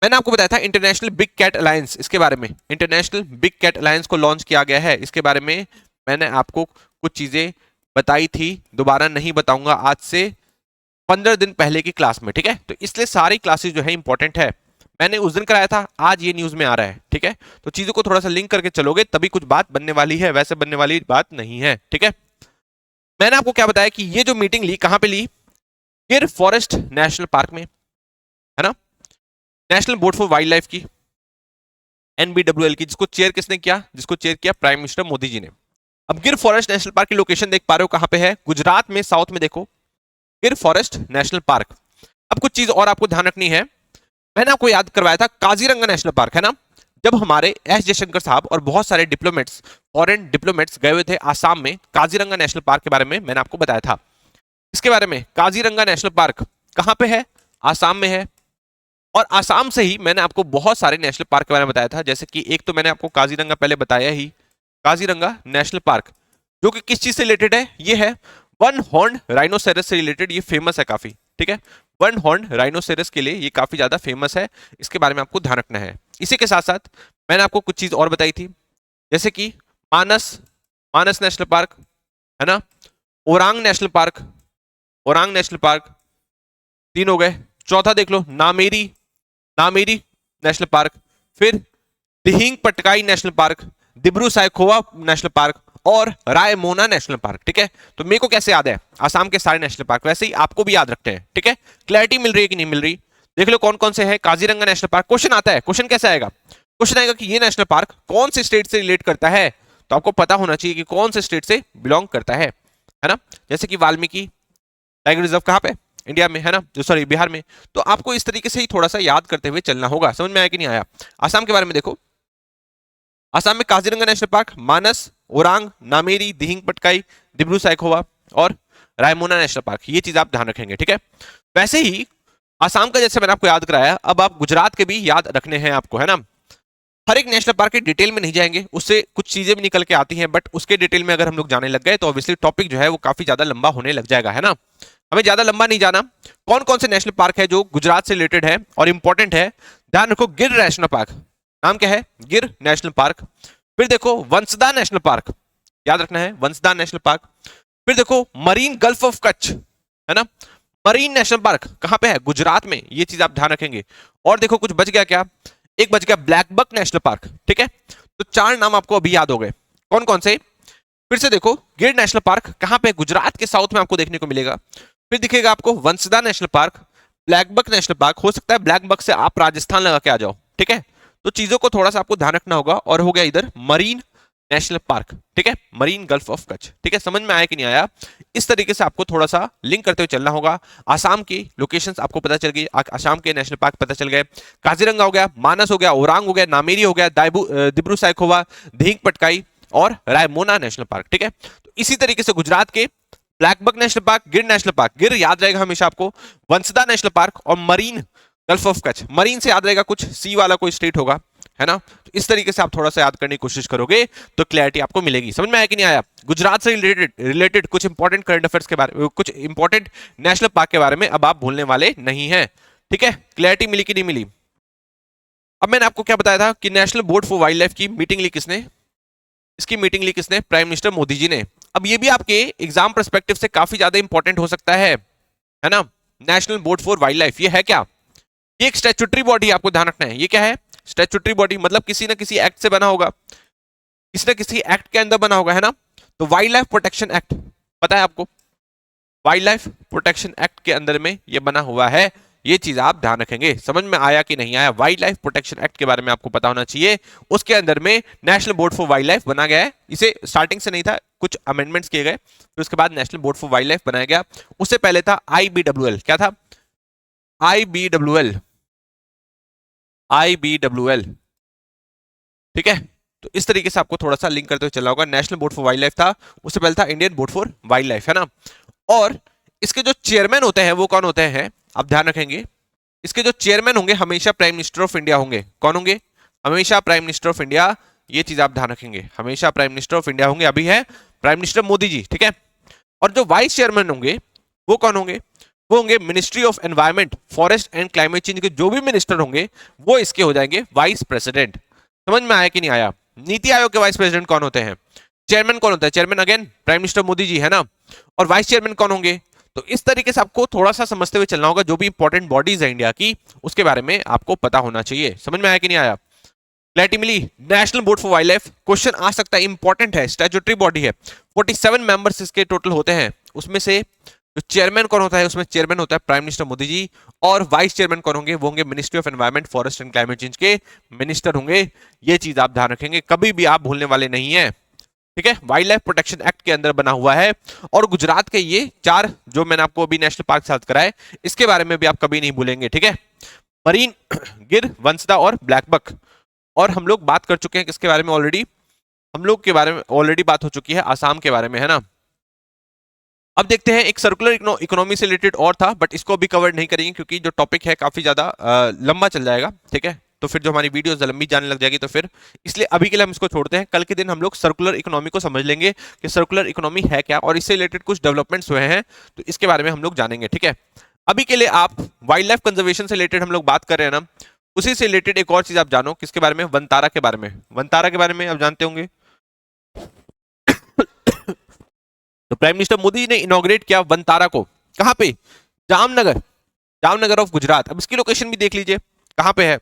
मैंने आपको बताया था इंटरनेशनल बिग कैट अलायंस, इसके बारे में इंटरनेशनल बिग कैट अलायंस को लॉन्च किया गया है, इसके बारे में मैंने आपको कुछ चीजें बताई थी, दोबारा नहीं बताऊंगा, आज से 15 दिन पहले की क्लास में, ठीक है। तो इसलिए सारी क्लासेस जो है इंपॉर्टेंट है, मैंने उस दिन कराया था, आज ये न्यूज में आ रहा है, ठीक है। तो चीजों को थोड़ा सा लिंक करके चलोगे तभी कुछ बात बनने वाली है, वैसे बनने वाली बात नहीं है, ठीक है। मैंने आपको क्या बताया कि ये जो मीटिंग ली कहां पे ली? गिर फॉरेस्ट नेशनल पार्क में, है ना। National board for wild life की, एनबीडब्ल्यूएल की, जिसको चेयर किसने किया? जिसको चेयर किया प्राइम मिनिस्टर मोदी जी ने। अब गिर फॉरेस्ट नेशनल पार्क की लोकेशन देख पा रहे हो कहां पे है? गुजरात में, साउथ में देखो, गिर फॉरेस्ट नेशनल पार्क। अब कुछ चीज और आपको ध्यान रखनी है, मैंने आपको याद करवाया था काजीरंगा नेशनल पार्क, है ना। जब हमारे एस जयशंकर साहब और बहुत सारे डिप्लोमेट्स, फॉरेन डिप्लोमेट्स गए हुए थे आसाम में, काजीरंगा नेशनल पार्क के बारे में मैंने आपको बताया था। इसके बारे में, काजीरंगा नेशनल पार्क कहां पे है? आसाम में है। और आसाम से ही मैंने आपको बहुत सारे नेशनल पार्क के बारे में बताया था, जैसे कि एक तो मैंने आपको काजीरंगा पहले बताया ही, काजीरंगा नेशनल पार्क, जो कि किस चीज से रिलेटेड है? ये है वन हॉर्न राइनोसेरस से रिलेटेड, ये फेमस है काफी, ठीक है। वन हॉर्न राइनोसेरस के लिए ये काफी ज्यादा फेमस है, इसके बारे में आपको ध्यान रखना है। इसी के साथ साथ मैंने आपको कुछ चीज और बताई थी, जैसे कि मानस, मानस नेशनल पार्क, है ना। Orang national park, Orang national park, 3 हो गए। चौथा देख लो, नामेरी, नामेरी नेशनल पार्क। फिर Dihing Patkai national park, Dibru Saikhowa national park और रायमोना नेशनल पार्क, ठीक है। तो मेरे को कैसे याद है आसाम के सारे नेशनल पार्क, वैसे ही आपको भी याद रखते हैं, ठीक है। क्लैरिटी मिल रही है कि नहीं मिल रही? देख लो कौन कौन से हैं। काजीरंगा नेशनल पार्क, क्वेश्चन आता है, क्वेश्चन कैसे आएगा? क्वेश्चन आएगा कि ये नेशनल पार्क कौन से स्टेट से रिलेट करता है, तो आपको पता होना चाहिए कि कौन से स्टेट से बिलोंग करता है ना। जैसे कि वाल्मीकि टाइगर रिजर्व कहां पे? इंडिया में, है ना, जो सॉरी बिहार में। तो आपको इस तरीके से ही थोड़ा सा याद करते हुए चलना होगा। समझ में आया कि नहीं आया? आसाम के बारे में देखो, आसाम में काजीरंगा नेशनल पार्क, मानस, ओरांग, नामेरी, दिहिंग पटकाई, दिब्रू साइखोवा और रायमोना नेशनल पार्क, ये चीज आप ध्यान रखेंगे, ठीक है। वैसे ही आसाम का जैसे मैंने आपको याद कराया, अब आप गुजरात के भी याद रखने हैं आपको, है ना। हर एक नेशनल पार्क के डिटेल में नहीं जाएंगे, उससे कुछ चीजें भी निकल के आती हैं, बट उसके डिटेल में अगर हम लोग जाने लग गए तो ऑब्वियसली टॉपिक जो है वो काफी ज्यादा लंबा होने लग जाएगा, है ना। हमें ज्यादा लंबा नहीं जाना। कौन कौन से नेशनल पार्क है जो गुजरात से रिलेटेड है और इंपॉर्टेंट है? ध्यान रखो, गिर नेशनल पार्क, नाम क्या है? गिर नेशनल पार्क। फिर देखो वंसदा नेशनल पार्क, याद रखना है, वंसदा नेशनल पार्क। फिर देखो मरीन गल्फ ऑफ कच्छ, है ना। मरीन नेशनल पार्क कहां पे है? गुजरात में, ये चीज आप ध्यान रखेंगे। और देखो कुछ बच गया क्या? एक बच गया ब्लैक बक नेशनल पार्क, ठीक है। तो 4 नाम आपको अभी याद हो गए, कौन कौन से? फिर से देखो, गिर नेशनल पार्क कहां पे? गुजरात के साउथ में आपको देखने को मिलेगा। फिर दिखेगा आपको Vansda national park, black buck national park. हो सकता है ब्लैक बक से आप राजस्थान लगा के आ जाओ, ठीक है। तो चीजों को थोड़ा सा आपको ध्यान रखना होगा। और हो गया इधर मरीन नेशनल पार्क, ठीक है, मरीन गल्फ ऑफ कच्छ, ठीक है। समझ में आया कि नहीं आया? इस तरीके से आपको थोड़ा सा लिंक करते हुए चलना होगा। आसाम की लोकेशंस आपको पता चल गई, आसाम के नेशनल पार्क पता चल गए। काजीरंगा हो गया, मानस हो गया, ओरांग हो गया, नामेरी हो गया, दिब्रू साइखोवा, दिहिंग पटकाई और रायमोना नेशनल पार्क, ठीक है। तो इसी तरीके से गुजरात के ब्लैकबक नेशनल पार्क, गिर नेशनल पार्क, गिर याद रहेगा हमेशा आपको, वंसदा नेशनल पार्क और marine gulf of Kutch. Marine से याद रहेगा कुछ सी वाला कोई स्टेट होगा, है ना। तो इस तरीके से आप थोड़ा सा याद करने की कोशिश करोगे तो क्लैरिटी आपको मिलेगी। समझ में आया कि नहीं आया? गुजरात से रिलेटेड कुछ इंपॉर्टेंट करंट अफेयर्स के बारे में, कुछ इंपॉर्टेंट नेशनल पार्क के बारे में अब आप भूलने वाले नहीं है। ठीक है, क्लैरिटी मिली कि नहीं मिली? अब मैंने आपको क्या बताया था कि national board for wild life की मीटिंग ली किसने? इसकी मीटिंग ली किसने? प्राइम मिनिस्टर मोदी जी ने। अब ये भी आपके एग्जाम पर्सपेक्टिव से काफी ज्यादा इंपॉर्टेंट हो सकता है ना। National board for wild life ये है क्या? ये एक स्टैट्यूटरी बॉडी, आपको ध्यान रखना है। ये क्या है? स्टैट्यूटरी बॉडी, मतलब किसी ना किसी एक्ट से बना होगा, किसी ना किसी एक्ट के अंदर बना होगा, है ना। तो वाइल्ड लाइफ प्रोटेक्शन एक्ट पता है आपको? वाइल्ड लाइफ प्रोटेक्शन एक्ट के अंदर में ये बना हुआ है। ये चीज आप ध्यान रखेंगे। समझ में आया कि नहीं आया? वाइल्ड लाइफ प्रोटेक्शन एक्ट के बारे में आपको पता होना चाहिए। उसके अंदर में national board for wild life बना गया है। इसे स्टार्टिंग से नहीं था, कुछ अमेंडमेंट्स किए गए, फिर उसके बाद national board for wild life बनाया गया। उससे पहले था आईबीडब्ल्यूएल। क्या था? आईबीडब्ल्यूएल, आईबीडब्ल्यूएल। ठीक है, तो इस तरीके से आपको थोड़ा सा लिंक करते हुए चलना होगा। National board for wild life था, उससे पहले था Indian board for wild life, है ना। और इसके जो चेयरमैन होते हैं वो कौन होते हैं? आप ध्यान रखेंगे, इसके जो चेयरमैन होंगे हमेशा प्राइम मिनिस्टर ऑफ इंडिया होंगे। कौन होंगे? हमेशा प्राइम मिनिस्टर ऑफ इंडिया। ये चीज आप ध्यान रखेंगे, हमेशा प्राइम मिनिस्टर ऑफ इंडिया होंगे। अभी है प्राइम मिनिस्टर मोदी जी, ठीक है। और जो वाइस चेयरमैन होंगे वो कौन होंगे? वो होंगे ministry of environment, forest and climate change के जो भी मिनिस्टर होंगे वो इसके हो जाएंगे वाइस प्रेसिडेंट। समझ में आया कि नहीं आया? नीति आयोग के वाइस प्रेसिडेंट कौन होते हैं? चेयरमैन कौन होता है? Chairman again prime minister Modi ji, है ना। और वाइस चेयरमैन कौन होंगे? तो इस तरीके से आपको थोड़ा सा समझते हुए चलना होगा। जो भी इंपॉर्टेंट बॉडीज है इंडिया की, उसके बारे में आपको पता होना चाहिए। समझ में आया कि नहीं आया? क्लैरिटी मिली? National board for wild life question आ सकता है, इंपॉर्टेंट है, स्टैट्यूटरी बॉडी है। 47 मेंबर्स इसके टोटल होते हैं। उसमें से जो चेयरमैन कौन होता है? उसमें चेयरमैन होता है प्राइम मिनिस्टर मोदी जी। और वाइस चेयरमैन कौन होंगे? वो होंगे ministry of environment, forest and climate change के मिनिस्टर होंगे। ये चीज आप ध्यान रखेंगे, कभी भी आप भूलने वाले नहीं है। ठीक है, वाइल्ड लाइफ प्रोटेक्शन एक्ट के अंदर बना हुआ है। और गुजरात के ये 4 जो मैंने आपको अभी नेशनल पार्क साथ कराए, इसके बारे में भी आप कभी नहीं भूलेंगे। ठीक है, मरीन, गिर, वंसदा और ब्लैकबक। और हम लोग बात कर चुके हैं किसके बारे में ऑलरेडी? हम लोग के बारे में ऑलरेडी बात हो चुकी है आसाम के बारे में, है ना। अब देखते हैं, एक सर्कुलर इकोनॉमी से रिलेटेड और था, बट इसको अभी कवर नहीं करेंगे क्योंकि जो टॉपिक है काफी ज्यादा लंबा चल जाएगा। ठीक है, तो फिर जो हमारी वीडियो लंबी जाने लग जाएगी, तो फिर इसलिए अभी के लिए हम इसको छोड़ते हैं। कल के दिन हम लोग सर्कुलर इकोनॉमी को समझ लेंगे कि सर्कुलर इकोनॉमी है क्या, और इससे रिलेटेड कुछ डेवलपमेंट्स हुए हैं तो इसके बारे में हम लोग जानेंगे। ठीक है, अभी के लिए आप वाइल्ड लाइफ कंजर्वेशन से रिलेटेड हम लोग बात कर रहे हैं ना, उसी से रिलेटेड एक और चीज आप जानो, किसके बारे में? वनतारा के बारे में। वनतारा के बारे में आप जानते होंगे। तो प्राइम मिनिस्टर मोदी ने इनॉग्रेट किया वनतारा को, कहां पे? जामनगर, जामनगर ऑफ गुजरात। अब इसकी लोकेशन भी देख लीजिए कहां पे है।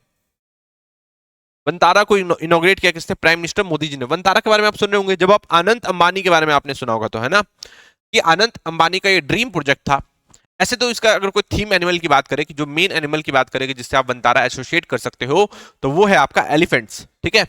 वनतारा को इनॉग्रेट किया किसने? प्राइम मिनिस्टर मोदी जी ने। वनतारा के बारे में आप सुन रहे होंगे, जब आप अनंत अंबानी के बारे में आपने सुना होगा तो, है ना, कि अनंत अंबानी का ये ड्रीम प्रोजेक्ट था। ऐसे तो इसका अगर कोई थीम एनिमल की बात करें, कि जो मेन एनिमल की बात करें जिससे आप वनतारा एसोसिएट कर सकते हो, तो वो है आपका एलिफेंट्स। ठीक है,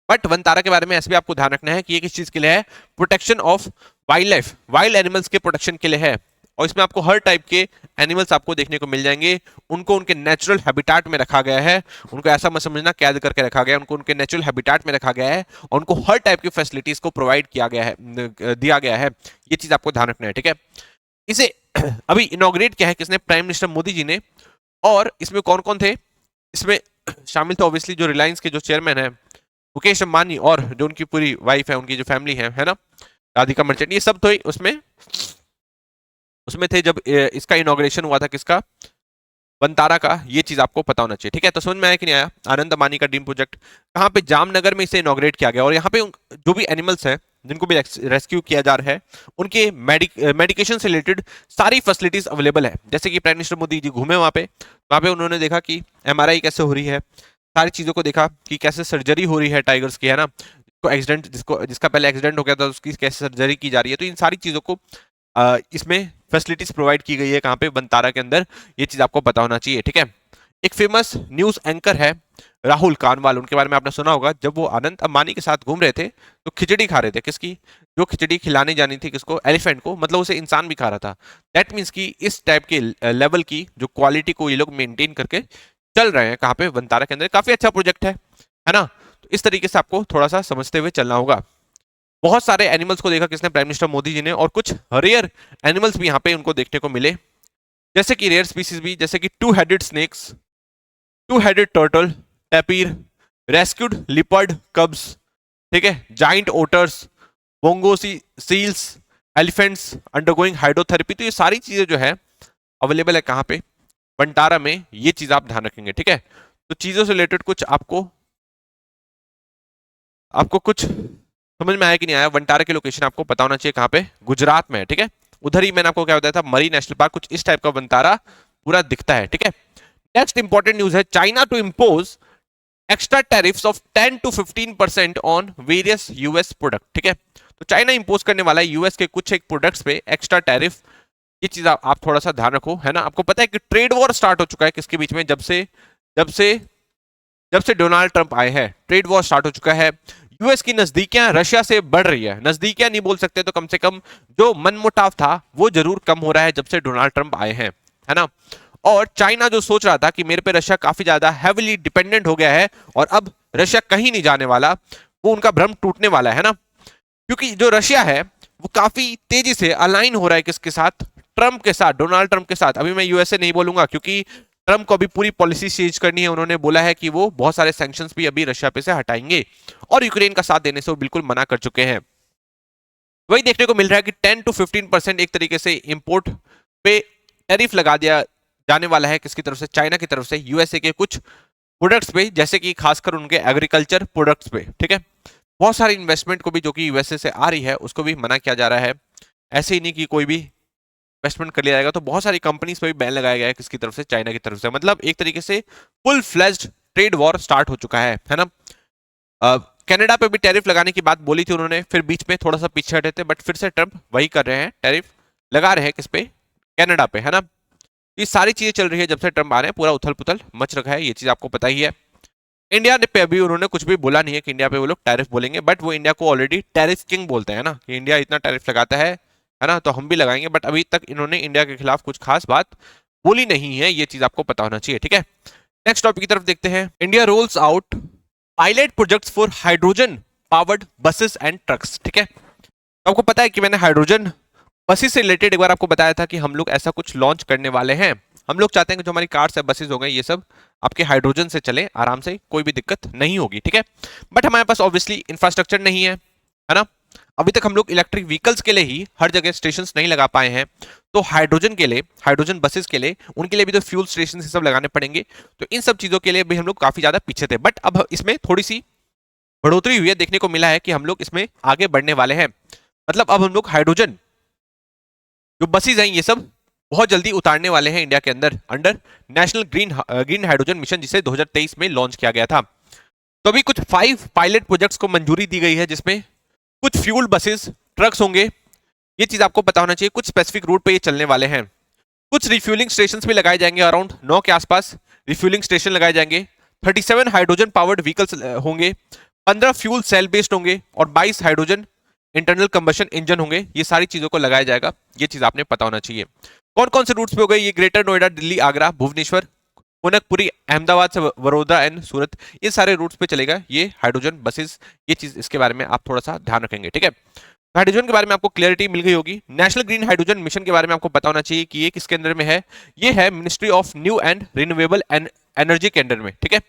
बट वनतारा के बारे में ऐसे भी आपको ध्यान रखना है कि ये किस चीज के लिए है? Protection of wild life, wild animals के प्रोटेक्शन के लिए है। और इसमें आपको हर टाइप के एनिमल्स आपको देखने को मिल जाएंगे। उनको उनके नेचुरल हैबिटेट में रखा गया है। उनको ऐसा मत समझना कैद करके रखा गया है, उनको उनके नेचुरल हैबिटेट में रखा गया है और उनको हर टाइप की फैसिलिटीज को प्रोवाइड किया गया है, दिया गया है। ये चीज आपको ध्यान रखना है। ठीक है, इसे अभी इनॉग्रेट किया है किसने? प्राइम मिनिस्टर मोदी जी ने। और इसमें कौन कौन थे इसमें शामिल? थे ऑब्वियसली जो रिलायंस के जो चेयरमैन है मुकेश अंबानी, और जो उनकी पूरी वाइफ है, उनकी जो फैमिली है ना, राधिका मर्चेंट, ये सब तो उसमें उसमें थे जब इसका इनॉग्रेशन हुआ था। किसका? वनतारा का। ये चीज आपको पता होना चाहिए। ठीक है, तो समझ में आया कि नहीं आया? आनंद अंबानी का ड्रीम प्रोजेक्ट कहाँ पे? जामनगर में इसे इनॉग्रेट किया गया। और यहाँ पे जो भी एनिमल्स हैं जिनको भी रेस्क्यू किया जा रहा है, उनके मेडिकेशन से रिलेटेड सारी फैसिलिटीज अवेलेबल है। जैसे कि प्राइम मिनिस्टर मोदी जी घूमे वहाँ पे उन्होंने देखा कि एमआरआई कैसे हो रही है, सारी चीजों को देखा कि कैसे सर्जरी हो रही है टाइगर्स की, है ना। तो एक्सीडेंट जिसका पहले एक्सीडेंट हो गया था उसकी कैसे सर्जरी की जा रही है। तो इन सारी चीजों को इसमें फैसिलिटीज प्रोवाइड की गई है। कहाँ पे? वनतारा के अंदर। ये चीज आपको पता होना चाहिए। ठीक है, एक फेमस न्यूज एंकर है राहुल कानवाल, उनके बारे में आपने सुना होगा। जब वो अनंत अंबानी के साथ घूम रहे थे तो खिचड़ी खा रहे थे। किसकी? जो खिचड़ी खिलाने जानी थी किसको? एलिफेंट को, मतलब उसे इंसान भी खा रहा था। दैट मीन्स कि इस टाइप के लेवल की जो क्वालिटी को ये लोग मेंटेन करके चल रहे हैं। कहाँ पे? वनतारा के अंदर। काफी अच्छा प्रोजेक्ट है ना। तो इस तरीके से आपको थोड़ा सा समझते हुए चलना होगा। बहुत सारे एनिमल्स को देखा किसने, प्राइम मिनिस्टर मोदी जी ने, और कुछ रेयर एनिमल्स भी यहाँ पे उनको देखने को मिले, जैसे कि रेयर स्पीसीज भी, जैसे कि two headed snakes, two headed turtle, tapir, rescued leopard cubs, ठीक है, giant otters, bongo seals, elephants undergoing hydrotherapy. तो ये सारी चीजें जो है अवेलेबल है कहाँ पे, वंटारा में। ये चीज आप ध्यान रखेंगे, ठीक है। तो चीजों से रिलेटेड कुछ आपको आपको कुछ समझ में आया कि नहीं आया? वंटारा की लोकेशन आपको पता होना चाहिए कहाँ पे, गुजरात में है, ठीक है। उधर ही मैंने आपको क्या बताया था, मरी नेशनल पार्क, कुछ इस टाइप का वंटारा पूरा दिखता है, ठीक है। नेक्स्ट इंपॉर्टेंट न्यूज है, China to impose extra tariffs of 10 to 15% on various US product, ठीक है। तो चाइना इंपोज करने वाला है यूएस के कुछ एक प्रोडक्ट्स पे एक्स्ट्रा टैरिफ। ये चीज आप थोड़ा सा ध्यान रखो, है ना। आपको पता है कि ट्रेड वॉर स्टार्ट हो चुका है किसके बीच में, जब से जब से डोनाल्ड ट्रंप आए हैं, ट्रेड वॉर स्टार्ट हो चुका है। यूएस की नजदीकियां रशिया से बढ़ रही है, नजदीकियां नहीं बोल सकते तो कम से कम जो मनमुटाव था वो जरूर कम हो रहा है जब से डोनाल्ड ट्रंप आए हैं, है ना। और चाइना जो सोच रहा था कि मेरे पे रशिया काफी ज्यादा हैविली डिपेंडेंट हो गया है और अब रशिया कहीं नहीं जाने वाला, वो उनका भ्रम टूटने वाला है ना। क्योंकि जो रशिया है वो काफी तेजी से अलाइन हो रहा है किसके साथ, ट्रंप के साथ, डोनाल्ड ट्रंप के साथ। अभी मैं यूएसए नहीं बोलूंगा क्योंकि ट्रंप को अभी पूरी पॉलिसी चेंज करनी है। उन्होंने बोला है कि वो बहुत सारे सैंक्शंस भी अभी रशिया पे से हटाएंगे और यूक्रेन का साथ देने से वो बिल्कुल मना कर चुके हैं। वही देखने को मिल रहा है कि 10 to 15% एक तरीके से इंपोर्ट पे टैरिफ लगा दिया जाने वाला है किसकी तरफ से, चाइना की तरफ से यूएसए के कुछ प्रोडक्ट्स पे, जैसे कि खासकर उनके एग्रीकल्चर प्रोडक्ट्स पे, ठीक है। बहुत सारी इन्वेस्टमेंट को भी जो कि यूएसए से आ रही है उसको भी मना किया जा रहा है। ऐसे ही नहीं कि कोई भी इन्वेस्टमेंट कर लिया जाएगा, तो बहुत सारी कंपनीज पे भी बैन लगाया गया है किसकी तरफ से, चाइना की तरफ से। मतलब एक तरीके से full fledged trade war start हो चुका है ना। कनाडा पे भी टैरिफ लगाने की बात बोली थी उन्होंने, फिर बीच में थोड़ा सा पीछे हटे थे, बट फिर से ट्रंप वही कर रहे हैं, टैरिफ लगा रहे हैं किस पे, कनाडा पे, है ना। ये सारी चीजें चल रही है जब से ट्रंप आ रहे हैं, पूरा उथल पुथल मच रखा है, ये चीज आपको पता ही है। इंडिया पे अभी उन्होंने कुछ भी बोला नहीं है कि इंडिया पे वो लोग टैरिफ बोलेंगे, बट वो इंडिया को ऑलरेडी टैरिफ किंग बोलते हैं ना, कि इंडिया इतना टैरिफ लगाता है ना, तो हम भी लगाएंगे। बट अभी तक इन्होंने इंडिया के खिलाफ कुछ खास बात बोली नहीं है, ये चीज आपको पता होना चाहिए, ठीक है। नेक्स्ट टॉपिक की तरफ देखते हैं। India roles out pilot projects for hydrogen powered buses and trucks, ठीक है। तो आपको पता है कि मैंने हाइड्रोजन बसेस से रिलेटेड एक बार आपको बताया था कि हम लोग ऐसा कुछ लॉन्च करने वाले हैं। हम लोग चाहते हैं कि जो हमारी कार्स है, बसेस हो गए, ये सब आपके हाइड्रोजन से चले आराम से, कोई भी दिक्कत नहीं होगी, ठीक है। बट हमारे पास ऑब्वियसली इंफ्रास्ट्रक्चर नहीं है ना। अभी तक हम लोग इलेक्ट्रिक व्हीकल्स के लिए ही हर जगह स्टेशन नहीं लगा पाए हैं, तो हाइड्रोजन के लिए, हाइड्रोजन बसेस के लिए, उनके लिए भी तो फ्यूल स्टेशन सब लगाने पड़ेंगे। तो इन सब चीजों के लिए भी हम लोग काफी ज्यादा पीछे थे, बट अब इसमें थोड़ी सी बढ़ोतरी हुई है, देखने को मिला है कि हम लोग इसमें आगे बढ़ने वाले हैं। मतलब अब हम लोग हाइड्रोजन जो बसेस हैं ये सब बहुत जल्दी उतारने वाले हैं इंडिया के अंदर, under national green hydrogen mission, जिसे 2023 में लॉन्च किया गया था। तो अभी कुछ 5 पायलट प्रोजेक्ट्स को मंजूरी दी गई है, जिसमें कुछ फ्यूल बसेस, ट्रक्स होंगे, ये चीज आपको पता होना चाहिए। कुछ स्पेसिफिक रूट पे ये चलने वाले हैं। कुछ रिफ्यूलिंग स्टेशन भी लगाए जाएंगे, अराउंड 9 के आसपास रिफ्यूलिंग स्टेशन लगाए जाएंगे। 37 हाइड्रोजन पावर्ड व्हीकल्स होंगे, 15 फ्यूल सेल बेस्ड होंगे और 22 हाइड्रोजन इंटरनल कंबशन इंजन होंगे। ये सारी चीजों को लगाया जाएगा, ये चीज आपने पता होना चाहिए। कौन कौन से रूट्स पे हो गए ये, ग्रेटर नोएडा, दिल्ली, आगरा, भुवनेश्वर, कोनकपुरी, अहमदाबाद से वडोदरा एंड सूरत, ये सारे रूट्स पे चलेगा ये हाइड्रोजन बसेस। ये चीज, इसके बारे में आप थोड़ा सा ध्यान रखेंगे, ठीक है। हाइड्रोजन के बारे में आपको क्लैरिटी मिल गई होगी। नेशनल ग्रीन हाइड्रोजन मिशन के बारे में आपको पता होना चाहिए कि ये किसके अंदर में है। ये है ministry of new and renewable energy के अंडर में, ठीक है।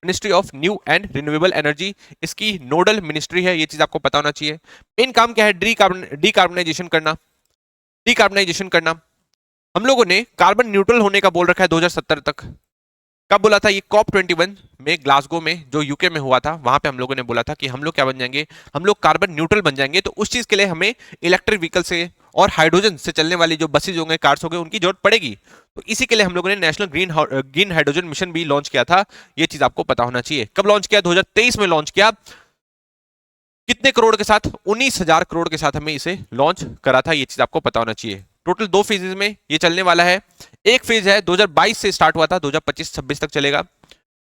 Ministry of new and renewable energy इसकी नोडल मिनिस्ट्री है, ये चीज आपको पता होना चाहिए। मेन काम क्या है, डीकार्बनाइजेशन करना। हम लोगों ने कार्बन न्यूट्रल होने का बोल रखा है 2070 तक। कब बोला था ये, COP21 में ग्लासगो में जो यूके में हुआ था, वहां पे हम लोगों ने बोला था कि हम लोग क्या बन जाएंगे, हम लोग कार्बन न्यूट्रल बन जाएंगे। तो उस चीज के लिए हमें इलेक्ट्रिक व्हीकल से और हाइड्रोजन से चलने वाली जो बसेज होंगे, कार्स होंगे, उनकी जरूरत पड़ेगी। तो इसी के लिए हम लोगों ने नेशनल ग्रीन हाइड्रोजन मिशन भी लॉन्च किया था। ये चीज आपको पता होना चाहिए। कब लॉन्च किया, 2023 में लॉन्च किया। कितने करोड़ के साथ, 19,000 करोड़ के साथ हमें इसे लॉन्च करा था, ये चीज आपको पता होना चाहिए। टोटल 2 फेजेस में ये चलने वाला है। एक फेज है 2022 से स्टार्ट हुआ था, 2025-26 तक चलेगा।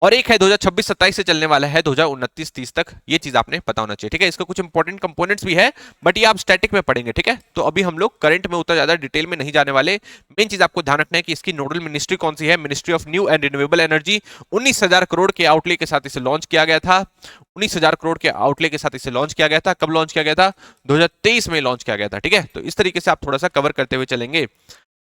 और एक है 2026-27 से चलने वाला है 2029-30 तक। ये चीज आपने पता होना चाहिए, ठीक है। इसका कुछ इंपॉर्टेंट कंपोनेंट्स भी है, बट ये आप स्टैटिक में पढ़ेंगे, ठीक है। तो अभी हम लोग करंट में उतना ज्यादा डिटेल में नहीं जाने वाले। मेन चीज आपको ध्यान रखना है कि इसकी नोडल मिनिस्ट्री कौन सी है, ministry of new and renewable energy. 19,000 crore के आउटले के साथ इसे लॉन्च किया गया था। 19,000 करोड़ के आउटले के साथ इसे लॉन्च किया गया था। कब लॉन्च किया गया था? 2023 में लॉन्च किया गया था, ठीक है। तो इस तरीके से आप थोड़ा सा कवर करते हुए चलेंगे।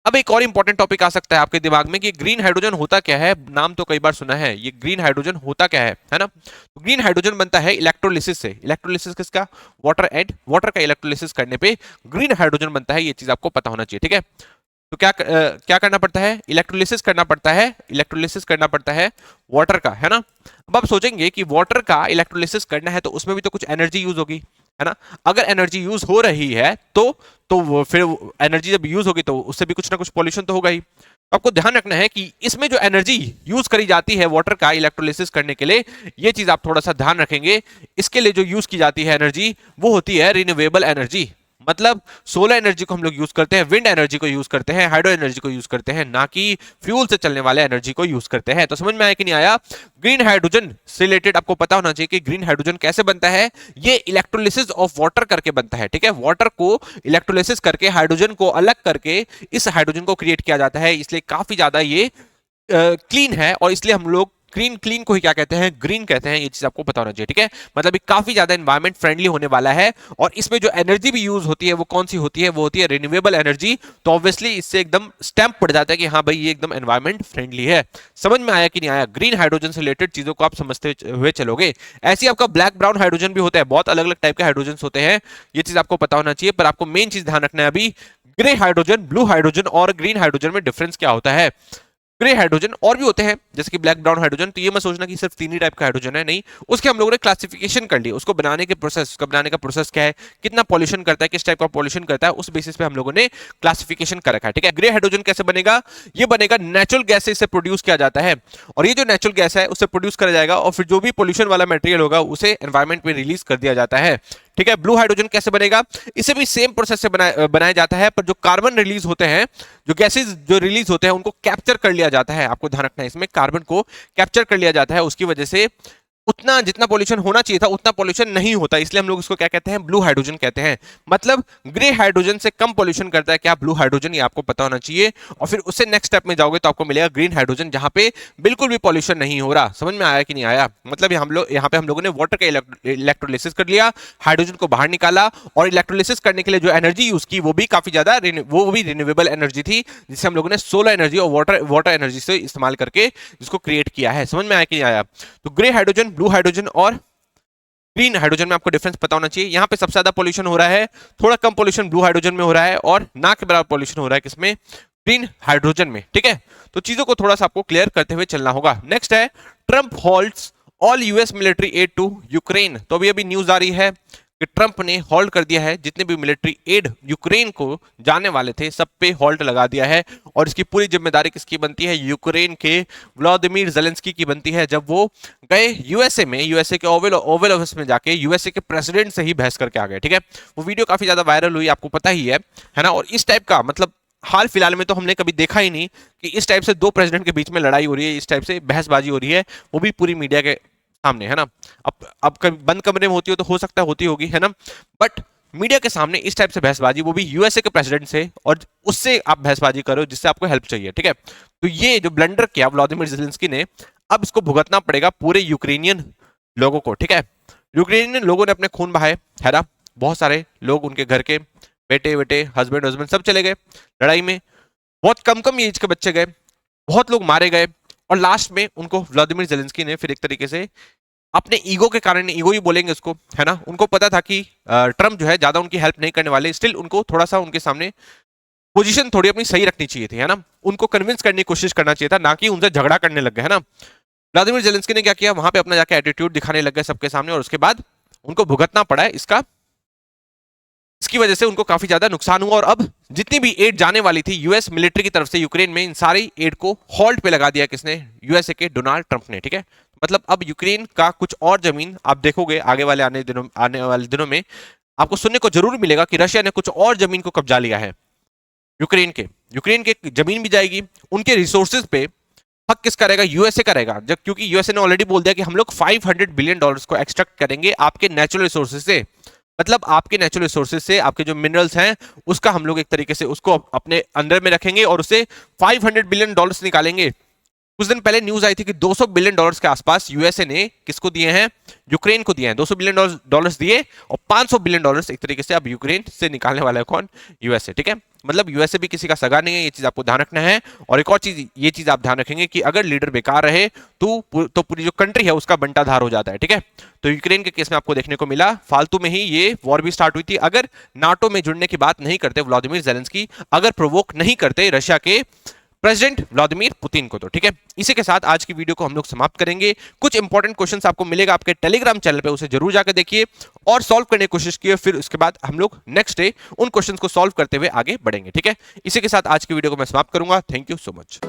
अब एक और इंपॉर्टेंट टॉपिक आ सकता है आपके दिमाग में कि ग्रीन हाइड्रोजन होता क्या है। नाम तो कई बार सुना है, ये ग्रीन हाइड्रोजन होता क्या है ना। तो ग्रीन हाइड्रोजन बनता है इलेक्ट्रोलिसिस से। इलेक्ट्रोलिसिस किसका? वाटर एंड वाटर का इलेक्ट्रोलिसिस करने पे ग्रीन हाइड्रोजन बनता है। ये चीज आपको पता होना चाहिए, ठीक है। तो क्या करना पड़ता है? इलेक्ट्रोलिसिस करना पड़ता है। इलेक्ट्रोलिसिस करना पड़ता है वाटर का, है ना। अब आप सोचेंगे कि वाटर का इलेक्ट्रोलिसिस करना है तो उसमें भी तो कुछ एनर्जी यूज होगी, है ना। अगर एनर्जी यूज हो रही है तो वो फिर एनर्जी जब यूज होगी तो उससे भी कुछ ना कुछ पॉल्यूशन तो होगा ही। आपको ध्यान रखना है कि इसमें जो एनर्जी यूज करी जाती है वाटर का इलेक्ट्रोलिसिस करने के लिए, ये चीज आप थोड़ा सा ध्यान रखेंगे। इसके लिए जो यूज की जाती है एनर्जी, वो होती है रिन्यूएबल एनर्जी। मतलब सोलर एनर्जी को हम लोग यूज करते हैं, विंड एनर्जी को यूज करते हैं, हाइड्रो एनर्जी को यूज करते हैं, ना कि फ्यूल से चलने वाले एनर्जी को यूज करते हैं। तो समझ में आया कि नहीं आया? ग्रीन हाइड्रोजन से रिलेटेड आपको पता होना चाहिए कि ग्रीन हाइड्रोजन कैसे बनता है। ये इलेक्ट्रोलिसिस ऑफ वाटर करके बनता है, ठीक है। वाटर को इलेक्ट्रोलिसिस करके हाइड्रोजन को अलग करके इस हाइड्रोजन को क्रिएट किया जाता है। इसलिए काफी ज्यादा ये क्लीन है और इसलिए हम लोग क्लीन क्लीन को ही क्या कहते हैं? ग्रीन कहते हैं। ये चीज आपको पता होना चाहिए, ठीक है। मतलब ये काफी ज्यादा एनवायरमेंट फ्रेंडली होने वाला है। और इसमें जो एनर्जी भी यूज होती है वो कौन सी होती है? वो होती है रिन्यूएबल एनर्जी। तो ऑब्वियसली इससे एकदम स्टैंप पड़ जाता है कि हाँ भाई ये एकदम एनवायरमेंट फ्रेंडली है। समझ में आया कि नहीं आया? ग्रीन हाइड्रोजन से रिलेटेड चीजों को आप समझते हुए चलोगे। ऐसे आपका ब्लैक ब्राउन हाइड्रोजन भी होता है, बहुत अलग अलग टाइप के हाइड्रोजन होते हैं। ये चीज आपको पता होना चाहिए। पर आपको मेन चीज ध्यान रखना है अभी, ग्रे हाइड्रोजन, ब्लू हाइड्रोजन और ग्रीन हाइड्रोजन में डिफरेंस क्या होता है। ग्रे हाइड्रोजन और भी होते हैं जैसे कि ब्लैक ब्राउन हाइड्रोजन। तो ये मत सोचना कि सिर्फ तीन ही टाइप का हाइड्रोजन है, नहीं। उसके हम लोगों ने क्लासिफिकेशन कर ली, उसको बनाने के प्रोसेस, उसका बनाने का प्रोसेस क्या है, कितना पॉल्यूशन करता है, किस टाइप का पॉल्यूशन करता है, उस बेसिस पे हम लोगों ने क्लासिफिकेशन कर रखा है, ठीक है। ग्रे हाइड्रोजन कैसे बनेगा? ये बनेगा नेचुरल गैस से इसे प्रोड्यूस किया जाता है। और ये जो नेचुरल गैस है उससे प्रोड्यूस करा जाएगा और फिर जो भी पॉल्यूशन वाला मटेरियल होगा उसे एनवायरमेंट में रिलीज कर दिया जाता है, ठीक है। ब्लू हाइड्रोजन कैसे बनेगा? इसे भी सेम प्रोसेस से बनाया जाता है, पर जो कार्बन रिलीज होते हैं, जो गैसेस जो रिलीज होते हैं, उनको कैप्चर कर लिया जाता है। आपको ध्यान रखना है, इसमें कार्बन को कैप्चर कर लिया जाता है। उसकी वजह से उतना जितना पॉल्यूशन होना चाहिए था उतना पॉल्यूशन नहीं होता, इसलिए हम लोग इसको क्या कहते हैं? ब्लू हाइड्रोजन कहते हैं। मतलब ग्रे हाइड्रोजन से कम पॉल्यूशन करता है क्या? Blue hydrogen. ये आपको पता होना चाहिए। और फिर उससे नेक्स्ट स्टेप में जाओगे तो आपको मिलेगा ग्रीन हाइड्रोजन, जहां पे बिल्कुल भी पॉल्यूशन नहीं हो रहा। समझ में आया कि नहीं आया? मतलब यहाँ पे हम लोगों ने वाटर का इलेक्ट्रोलिसिस कर लिया, हाइड्रोजन को बाहर निकाला और इलेक्ट्रोलिसिस करने के लिए जो एनर्जी यूज की वो भी काफी ज्यादा वो भी रिन्यूएबल एनर्जी थी, जिससे हम लोगों ने सोलर एनर्जी और वाटर एनर्जी से इस्तेमाल करके जिसको क्रिएट किया है। समझ में आया कि नहीं आया? तो ग्रे हाइड्रोजन, ब्लू हाइड्रोजन और ग्रीन हाइड्रोजन में आपको डिफरेंस पता होना चाहिए। यहां पे सबसे ज्यादा पॉल्यूशन हो रहा है, थोड़ा कम पॉल्यूशन ब्लू हाइड्रोजन में हो रहा है और ना के बराबर पॉल्यूशन हो रहा है किसमें? ग्रीन हाइड्रोजन में, ठीक है। तो चीजों को थोड़ा सा आपको क्लियर करते हुए चलना होगा। नेक्स्ट है Trump halts all US military aid to Ukraine. तो अभी न्यूज आ रही है कि ट्रंप ने हॉल्ट कर दिया है, जितने भी मिलिट्री एड यूक्रेन को जाने वाले थे सब पे हॉल्ट लगा दिया है। और इसकी पूरी जिम्मेदारी किसकी बनती है? यूक्रेन के व्लादिमीर ज़ेलेंस्की की बनती है, जब वो गए यूएसए में, यूएसए के ओवल ऑफिस में जाके यूएसए के प्रेसिडेंट से ही बहस करके आ गए, ठीक है। वो वीडियो काफी ज्यादा वायरल हुई, आपको पता ही है ना। और इस टाइप का मतलब हाल फिलहाल में तो हमने कभी देखा ही नहीं कि इस टाइप से दो प्रेसिडेंट के बीच में लड़ाई हो रही है, इस टाइप से बहसबाजी हो रही है, वो भी पूरी मीडिया के सामने, है ना। अब कभी बंद कमरे में होती हो तो हो सकता है होती होगी, है ना। बट मीडिया के सामने इस टाइप से बहसबाजी, वो भी यूएसए के प्रेसिडेंट से, और उससे आप बहसबाजी करो जिससे आपको हेल्प चाहिए, ठीक है। तो ये जो ब्लंडर किया व्लादिमीर ज़ेलेंस्की ने, अब इसको भुगतना पड़ेगा पूरे यूक्रेनियन लोगों को, ठीक है। यूक्रेनियन लोगों ने अपने खून बहाए, है ना। बहुत सारे लोग, उनके घर के बेटे बेटे, हस्बैंड सब चले गए लड़ाई में। बहुत कम कम एज के बच्चे गए, बहुत लोग मारे गए। और लास्ट में उनको व्लादिमीर ज़ेलेंस्की ने फिर एक तरीके से अपने ईगो के कारण, ईगो ही बोलेंगे उसको, है ना, उनको पता था कि ट्रम्प जो है ज्यादा उनकी हेल्प नहीं करने वाले, स्टिल उनको थोड़ा सा उनके सामने पोजीशन थोड़ी अपनी सही रखनी चाहिए थी, है ना। उनको कन्विंस करने की कोशिश करना चाहिए था, ना कि उनसे झगड़ा करने लग गए, है ना। व्लादिमीर ज़ेलेंस्की ने क्या किया? वहां पे अपना जाके एटीट्यूड दिखाने लग गए सबके सामने, और उसके बाद उनको भुगतना पड़ा है इसकी वजह से उनको काफी ज्यादा नुकसान हुआ। और अब जितनी भी एड जाने वाली थी यूएस मिलिट्री की तरफ से यूक्रेन में, इन सारी एड को हॉल्ट पे लगा दिया किसने? यूएसए के डोनाल्ड ट्रंप ने, ठीक है। मतलब अब यूक्रेन का कुछ और जमीन आप देखोगे आगे वाले आने वाले दिनों में आपको सुनने को जरूर मिलेगा कि रशिया ने कुछ और जमीन को कब्जा लिया है यूक्रेन के। यूक्रेन के जमीन भी जाएगी, उनके रिसोर्सेज पे हक किसका रहेगा? यूएसए का रहेगा, जब क्योंकि यूएसए ने ऑलरेडी बोल दिया कि हम लोग $500 बिलियन को एक्सट्रैक्ट करेंगे आपके नेचुरल रिसोर्सेज से। मतलब आपके नेचुरल रिसोर्सेज से आपके जो मिनरल्स हैं उसका हम लोग एक तरीके से उसको अपने अंदर में रखेंगे और उसे $500 बिलियन निकालेंगे। कुछ दिन पहले न्यूज आई थी कि $200 बिलियन के आसपास यूएसए ने किसको दिए हैं? यूक्रेन को दिए हैं। $200 बिलियन दिए और $500 बिलियन एक तरीके से अब यूक्रेन से निकालने वाला है कौन? यूएसए। ठीक है, मतलब यूएसए भी किसी का सगा नहीं है, ये चीज आपको ध्यान रखना है। और एक और चीज, ये चीज आप ध्यान रखेंगे कि अगर लीडर बेकार रहे तो पूरी जो कंट्री है उसका बंटाधार हो जाता है। ठीक है, तो यूक्रेन के केस में आपको देखने को मिला फालतू में ही ये वॉर भी स्टार्ट हुई थी। अगर नाटो में जुड़ने की बात नहीं करते व्लादिमीर जेलेंस्की, अगर प्रोवोक नहीं करते रशिया के प्रेसिडेंट व्लादिमीर पुतिन को, तो ठीक है। इसी के साथ आज की वीडियो को हम लोग समाप्त करेंगे। कुछ इंपॉर्टेंट क्वेश्चंस आपको मिलेगा आपके टेलीग्राम चैनल पे, उसे जरूर जाकर देखिए और सॉल्व करने की कोशिश कीजिए। फिर उसके बाद हम लोग नेक्स्ट डे उन क्वेश्चंस को सॉल्व करते हुए आगे बढ़ेंगे। ठीक है, इसी के साथ आज की वीडियो को मैं समाप्त करूंगा। Thank you so much.